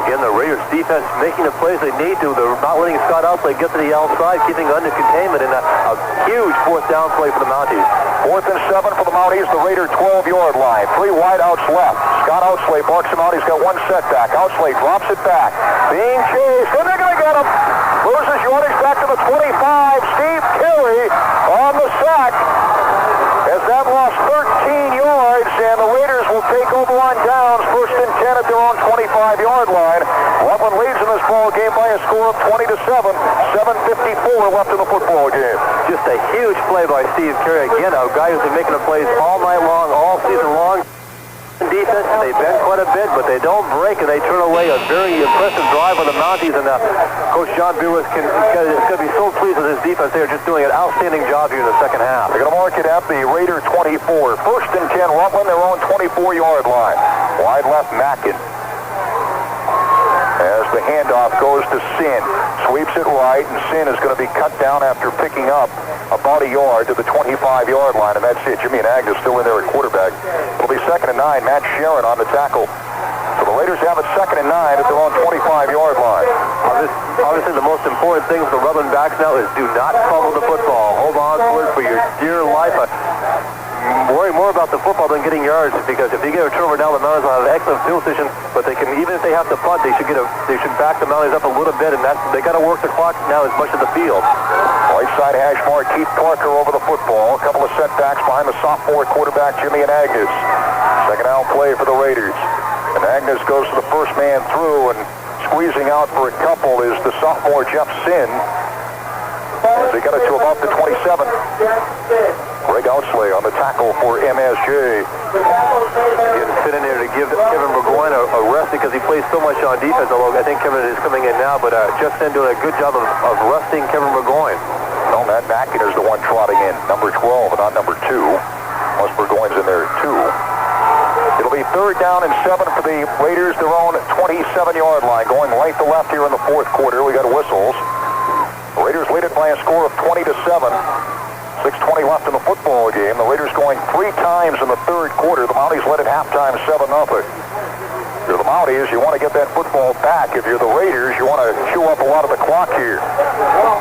Again, the Raiders defense making the plays they need to. They're not letting Scott Outslay get to the outside, keeping under containment, and a huge 4th down play for the Mounties. 4th and 7 for the Mounties, the Raider 12-yard line. 3 wideouts left. Scott Outslay barks him out. He's got 1 setback. Outslay drops it back. Being chased, and they're going to get him. Loses yardage back to the 25. Steve Healey on the sack. As that lost 13 yards, and the Raiders will take over on downs. 1st and 10 at their own 25-yard line. Rutland leads in this ball game by a score of 20-7. 7:54 left in the football game. Just a huge play by Steve Carey. Again, a guy who's been making the plays all night long, all season long. Defense, they bend quite a bit, but they don't break, and they turn away a very impressive drive on the Mounties, and Coach John Beerwith is going to be so pleased with his defense. They are just doing an outstanding job here in the second half. They're going to mark it at the Raider 24. 1st and 10, Rutland, their own 24-yard line. Wide left, Mackin. As the handoff goes to Sin. Sweeps it right, and Sin is going to be cut down after picking up about a yard to the 25-yard line, and that's it. Jimmy and Agnes still in there at quarterback. It'll be 2nd and 9. Matt Sheeran on the tackle. So the Raiders have it 2nd and 9 at their own 25-yard line. Obviously, the most important thing for the Rutland backs now is do not fumble the football. Hold on to it for your dear life. Worry more about the football than getting yards, because if you get a turnover down, the Mounties will have an excellent field position, but they can, even if they have to punt, they should back the Mounties up a little bit, and they got to work the clock now as much as the field. Right side hash mark, Keith Parker over the football. A couple of setbacks behind the sophomore quarterback, Jimmy and Agnes. 2nd down play for the Raiders. And Agnes goes to the first man through, and squeezing out for a couple is the sophomore Jeff Sin. They got it to about the 27. Greg Outslay on the tackle for MSJ. Getting fit in there to give Kevin Burgoyne a rest, because he plays so much on defense, although I think Kevin is coming in now, but Jeff Sin doing a good job of resting Kevin Burgoyne. No, Matt Mackin is the one trotting in, number 12 and not number 2. Unless Burgoyne's in there too. It'll be 3rd down and 7 for the Raiders, their own 27-yard line, going right to left here in the 4th quarter. We got whistles. The Raiders lead it by a score of 20-7. 6:20 left in the football game. The Raiders going 3 times in the 3rd quarter. The Mounties led at halftime 7-0. If you're the Mounties, you want to get that football back. If you're the Raiders, you want to chew up a lot of the clock here.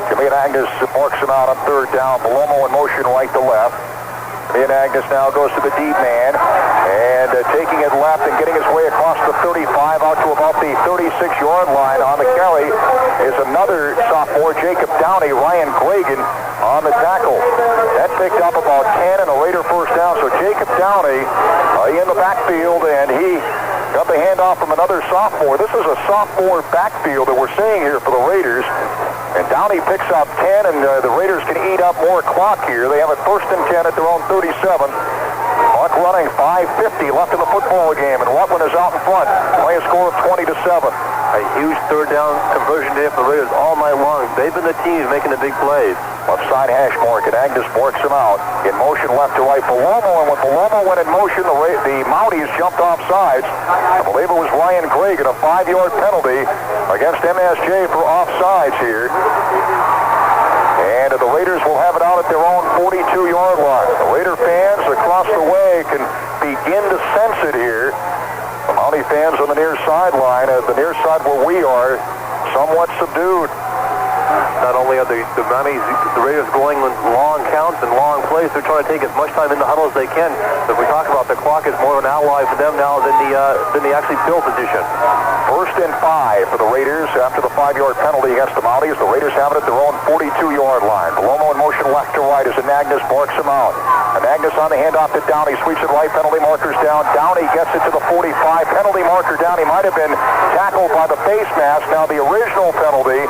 Jimmy and Agnes marks him out on 3rd down. Palomo in motion right to left. Ian Agnes now goes to the deep man, and taking it left and getting his way across the 35 out to about the 36-yard line on the carry is another sophomore, Jacob Downey. Ryan Gregan on the tackle. That picked up about 10 and a Raider first down. So Jacob Downey in the backfield, and he got the handoff from another sophomore. This is a sophomore backfield that we're seeing here for the Raiders. And Downey picks up 10, and the Raiders can eat up more clock here. They have it 1st and 10 at their own 37. Clock running, 5:50 left in the football game, and Rutland is out in front by a score of 20-7. A huge third down conversion day for the Raiders all night long. They've been the team making the big plays. Left side hash mark, and Agnes works him out. In motion left to right, Palomo, and when Palomo went in motion, the Mounties jumped off sides. I believe it was Ryan Gregan, a 5-yard penalty against MSJ for offsides here. And the Raiders will have it out at their own 42-yard line. The Raider fans across the way can begin to sense it here. The Mountie fans on the near sideline, the near side where we are, somewhat subdued. Not only are the Raiders going in long counts and long plays, they're trying to take as much time in the huddle as they can. But we talk about the clock is more of an ally for them now than the actually field position. 1st and 5 for the Raiders after the 5-yard penalty against the Mounties. The Raiders have it at their own 42-yard line. Palomo in motion left to right as Anagnos barks him out. Anagnos on the handoff to Downey, sweeps it right, penalty markers down. Downey gets it to the 45, penalty marker down. He might have been tackled by the face mask. Now the original penalty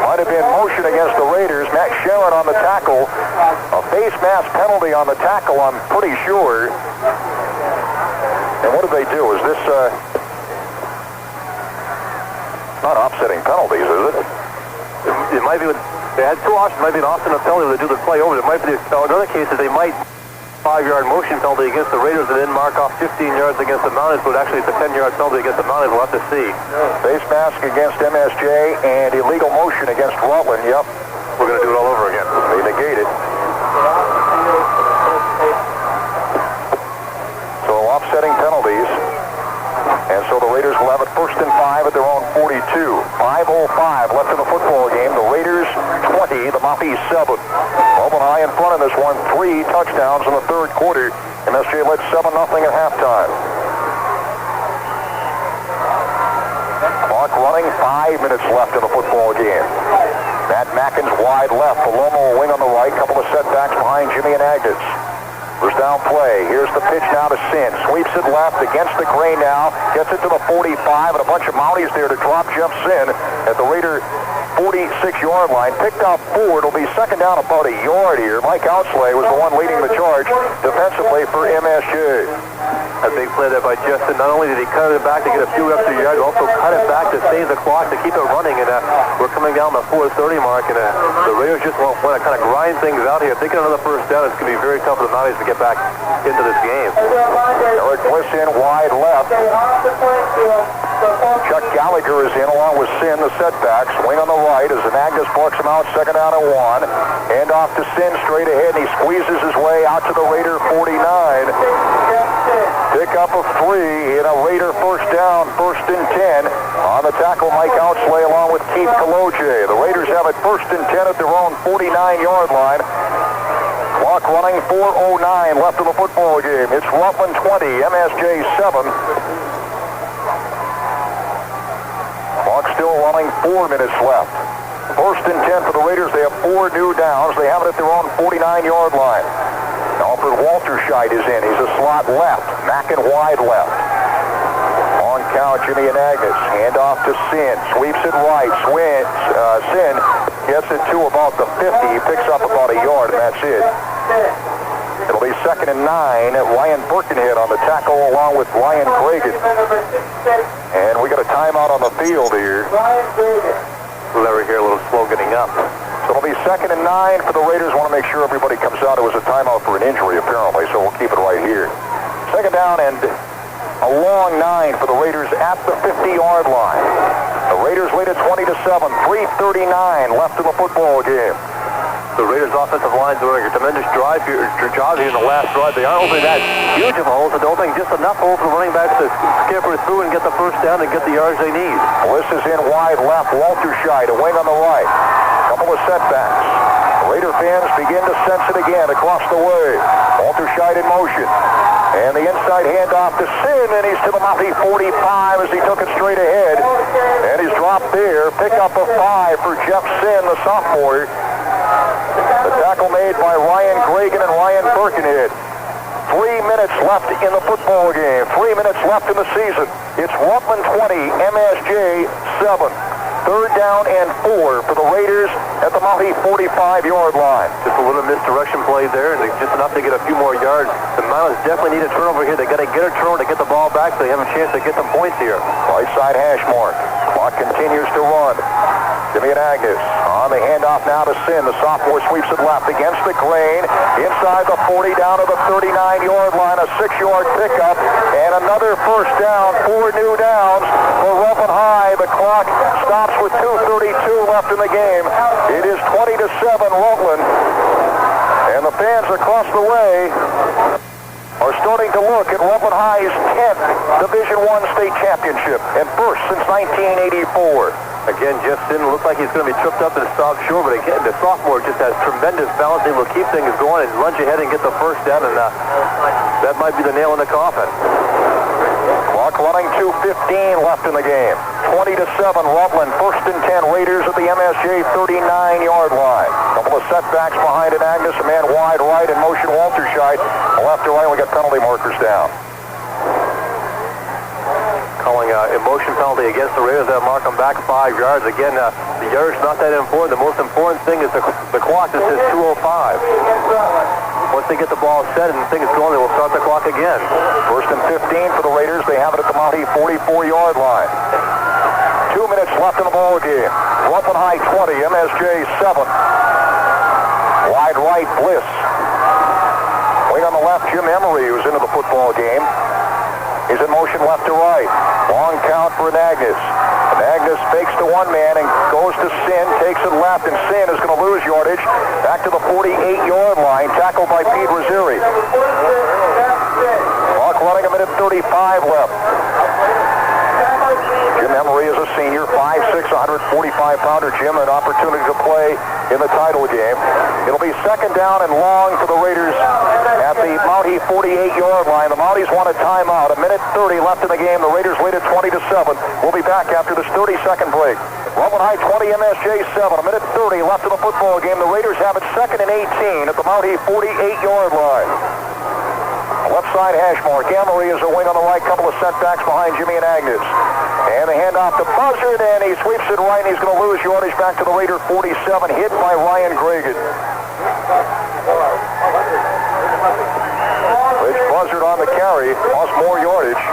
might have been motion against the Raiders. Matt Sharon on the tackle. A face mask penalty on the tackle, I'm pretty sure. And what did they do? Is this not offsetting penalties, is it? It might be. They had two options. It might be an offset penalty where they do the play over. It might be. In other cases, they might 5-yard motion penalty against the Raiders and then mark off 15 yards against the Mounties, but actually it's a 10-yard penalty against the Mounties. We'll have to see. Face mask against MSJ and illegal motion against Rutland. Yep. We're going to do it all over again. They negate it. So offsetting penalties. And so the Raiders will have it 1st and 5 at their own 42. 5:05 left in the football game. The Raiders 20, the Mounties 7. Rutland high in front of this one. 3 touchdowns in the third quarter. MSJ led 7-0 at halftime. Clock running, 5 minutes left in the football game. Matt Mackins wide left. Palomo wing on the right. Couple of setbacks behind Jimmy and Agnes. First down play. Here's the pitch now to Sin. Sweeps it left against the grain now. Gets it to the 45, and a bunch of Mounties there to drop Jeff Sin at the Raider 46-yard line. Picked up 4. It'll be second down about a yard here. Mike Outslay was the one leading the charge defensively for MSJ. A big play there by Justin. Not only did he cut it back to get a few extra yards, also cut it back to save the clock, to keep it running. And we're coming down the 4:30 mark, and the Raiders just want to kind of grind things out here. If they get another first down, it's going to be very tough for the Mounties to get back into this game. Eric Bliss in wide left. Chuck Gallagher is in along with Sin, the setback. Swing on the right as Anagnos barks him out, second down and 1. Hand off to Sin straight ahead, and he squeezes his way out to the Raider 49. Pick up of 3 in a Raider first down, 1st and 10. On the tackle, Mike Outslay along with Keith Kaloje. The Raiders have it 1st and 10 at their own 49-yard line. Clock running, 4:09 left in the football game. It's Rutland 20, MSJ 7. Clock still running, 4 minutes left. 1st and 10 for the Raiders. They have 4 new downs. They have it at their own 49-yard line. Alfred Walterscheid is in. He's a slot left. Mackin wide left. On count, Jimmy and Agnes. Hand off to Sin. Sweeps it right. Sin gets it to about the 50. He picks up about a yard, and that's it. It'll be 2nd and 9. Ryan Birkenhead on the tackle along with Ryan Gregan. And we got a timeout on the field here. Larry here a little slow getting up. So it'll be 2nd and 9 for the Raiders. Want to make sure everybody comes out. It was a timeout for an injury, apparently, so we'll keep it right here. 2nd down and a long 9 for the Raiders at the 50-yard line. The Raiders lead at 20-7. 3:39 left in the football game. The Raiders' offensive line doing a tremendous job here in the last drive. They aren't opening that huge of holes, but they're opening just enough holes for the running backs to scamper through and get the first down and get the yards they need. Bliss is in wide left. Walterscheid, a wing on the right. Couple of setbacks. Raider fans begin to sense it again across the way. Walter-Scheid in motion. And the inside handoff to Sin, and he's to the Mountie 45 as he took it straight ahead. And he's dropped there. Pickup of 5 for Jeff Sin, the sophomore. The tackle made by Ryan Gregan and Ryan Birkenhead. 3 minutes left in the football game. 3 minutes left in the season. It's Rutland 20, MSJ 7. 3rd down and 4 for the Raiders at the Mountie 45-yard line. Just a little misdirection play there, and just enough to get a few more yards. The Mounties definitely need a turnover here. They got to get a turnover to get the ball back so they have a chance to get some points here. Right side hash mark. Clock continues to run. Jimmy and Agnes on the handoff now to Sin. The sophomore sweeps it left against the grain. Inside the 40 down to the 39-yard line. A 6-yard pickup and another first down. 4 new downs for Rutland High. The clock stops with 2:32 left in the game. It is 20-7 Rutland. And the fans across the way are starting to look at Rutland High's 10th Division I state championship and first since 1984. Again, Jeff Sin looks like he's going to be tripped up and stopped short, but again, the sophomore just has tremendous balance, able to keep things going and lunge ahead and get the first down, and that might be the nail in the coffin. Clock running, 2:15 left in the game. 20-7 Rutland, 1st and 10 Raiders at the MSJ 39-yard line. Couple of setbacks behind it, Agnes, a man wide right in motion, Walter-Scheid. Left to right, we got penalty markers down. Calling a motion penalty against the Raiders that mark them back 5 yards. Again, the yardage not that important. The most important thing is the clock that says 2:05. Once they get the ball set and things going, they will start the clock again. 1st and 15 for the Raiders. They have it at the Mountie 44-yard line. 2 minutes left in the ball game. Rutland High 20, MSJ 7. Wide right, Bliss. Wing on the left, Jim Emery, who's into the football game. He's in motion left to right. Long count for Agnes. Agnes fakes to one man and goes to Sin, takes it left, and Sin is going to lose yardage. Back to the 48-yard line, tackled by Pete Rosieri. Clock running, 1:35 left. Jim Emery is a senior, 5'6", 145-pounder. Jim, an opportunity to play in the title game. It'll be 2nd down and long for the Raiders at the Mountie 48-yard line. The Mounties want a timeout. 1:30 left in the game. The Raiders lead at 20-7. We'll be back after this 30-second break. Rutland High 20, MSJ 7. 1:30 left in the football game. The Raiders have it 2nd and 18 at the Mountie 48-yard line. Left side hash mark. Emery is a wing on the right. Couple of setbacks behind Jimmy and Agnes. And the handoff to Buzzard, and he sweeps it right, and he's going to lose yardage back to the Raider 47, hit by Ryan Gregan. Rich Buzzard on the carry, lost more yardage.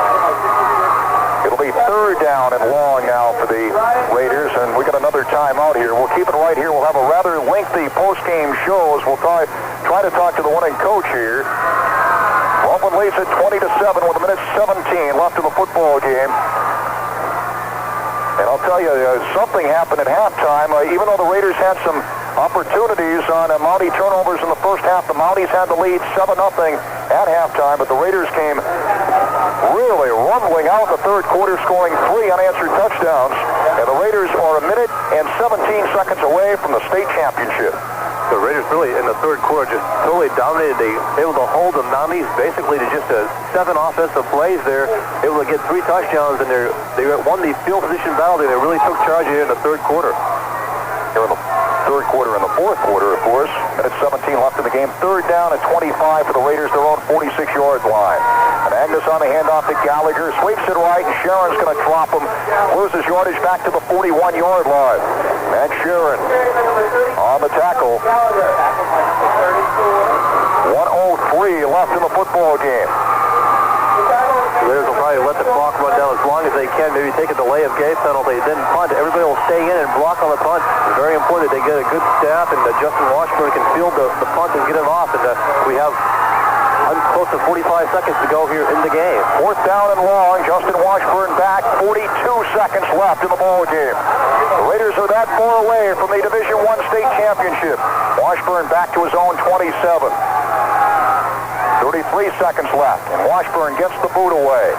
It'll be 3rd down and long now for the Raiders, and we got another timeout here. We'll keep it right here. We'll have a rather lengthy post-game show as we'll try to talk to the winning coach here. Rutland leads at 20-7 with 1:17 left in the football game. And I'll tell you, something happened at halftime. Even though the Raiders had some opportunities on Mountie turnovers in the first half, the Mounties had the lead 7-0 at halftime, but the Raiders came really rumbling out in the 3rd quarter, scoring 3 unanswered touchdowns. And the Raiders are 1 minute and 17 seconds away from the state championship. The Raiders really, in the 3rd quarter, just totally dominated. They able to hold the Mounties basically to just 7 offensive plays there. Able to get 3 touchdowns, and they won the field position battle. They really took charge here in the 3rd quarter. Here in the 3rd quarter and the 4th quarter, of course. 1:17 left in the game. 3rd down at 25 for the Raiders, their own 46-yard line. And Agnes on the handoff to Gallagher. Sweeps it right, and Sharon's going to drop him. Loses yardage back to the 41-yard line. Matt Sharon on the tackle. 1:03 left in the football game. The Raiders will probably let the clock run down as long as they can, maybe take a delay of game penalty, then punt. Everybody will stay in and block on the punt. It's very important that they get a good staff, and Justin Washburn can field the punt and get it off. And we have close to 45 seconds to go here in the game. 4th down and long. Justin Washburn back. 42 seconds left in the ball game. The Raiders are that far away from the Division I state championship. Washburn back to his own 27. 33 seconds left, and Washburn gets the boot away.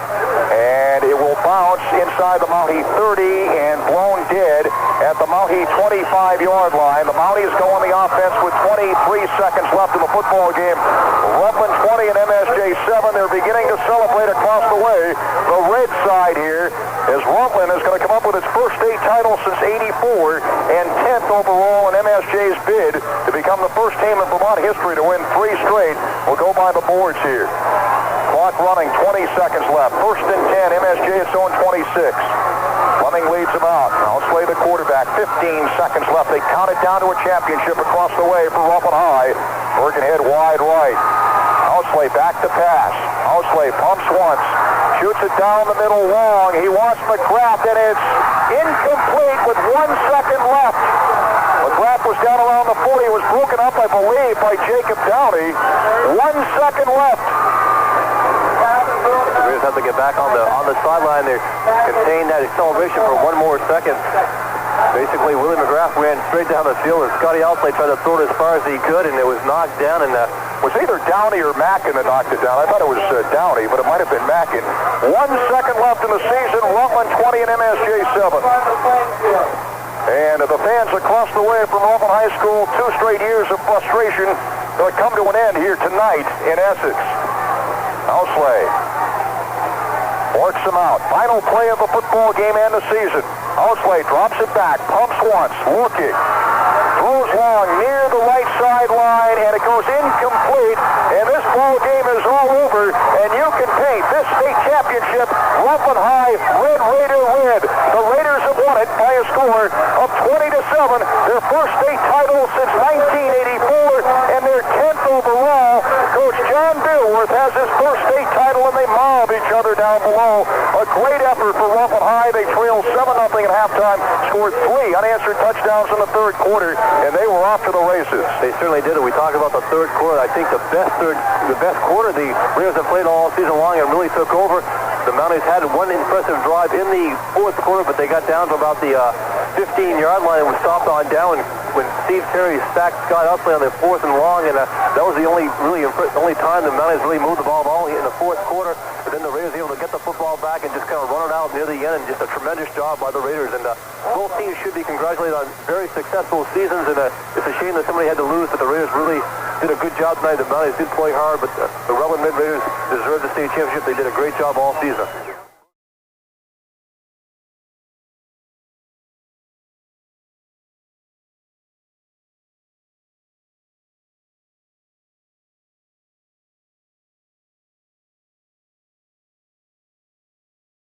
And it will bounce inside the Mountie 30 and blown dead at the Mountie 25-yard line. The Mounties go on the offense with seconds left in the football game. Rutland 20 and MSJ 7. They're beginning to celebrate across the way. The red side here is Rutland is going to come up with its first state title since '84 and 10th overall in MSJ's bid to become the first team in Vermont history to win 3 straight. We'll go by the boards here. Clock running, 20 seconds left. First and 10, MSJ its own 26. Fleming leads them out. Outslay the quarterback, 15 seconds left. They count it down to a championship across the way for Rutland High. Birkenhead wide right. Outslay back to pass. Outslay pumps once. Shoots it down the middle long. He wants McGrath, and it's incomplete with 1 second left. McGrath was down around the 40. It was broken up, I believe, by Jacob Downey. 1 second left. The Raiders have to get back on the sideline. They contain that acceleration for 1 more second. Basically, Willie McGrath ran straight down the field, and Scotty Outslay tried to throw it as far as he could, and it was knocked down. And was either Downey or Mackin that knocked it down. I thought it was Downey, but it might have been Mackin. 1 second left in the season. Rutland 20 and MSJ 7. And the fans across the way from Rutland High School, 2 straight years of frustration going to come to an end here tonight in Essex. Outslay works him out. Final play of the football game and the season. Outslay drops it back, pumps once, looking, throws long near the right sideline, and it goes incomplete. And this ball game is all over, and you can paint this state championship Rutland High Red Raider red. The Raiders have won it by a score of 20-7. Their first state title since 1984, and their 10th overall. Coach John Billworth has his first state title, and they mob each other down below. A great effort for Rutland High. They trailed 7-0 at halftime, scored 3 unanswered touchdowns in the third quarter, and they were off to the races. They certainly did it. We talked about the third quarter. I think the best quarter the Raiders have played all season long and really took over. The Mounties had one impressive drive in the fourth quarter, but they got down to about the 15-yard line and was stopped on down when Steve Terry sacked Scott Outslay on their 4th and long, and that was the only time the Mounties really moved the ball in the fourth quarter. But then the Raiders were able to get the football back and just kind of run it out near the end, and just a tremendous job by the Raiders. And both teams should be congratulated on very successful seasons, and it's a shame that somebody had to lose, but the Raiders really did a good job tonight. The Mounties did play hard, but the Rutland Mid Raiders deserved the state championship. They did a great job all season.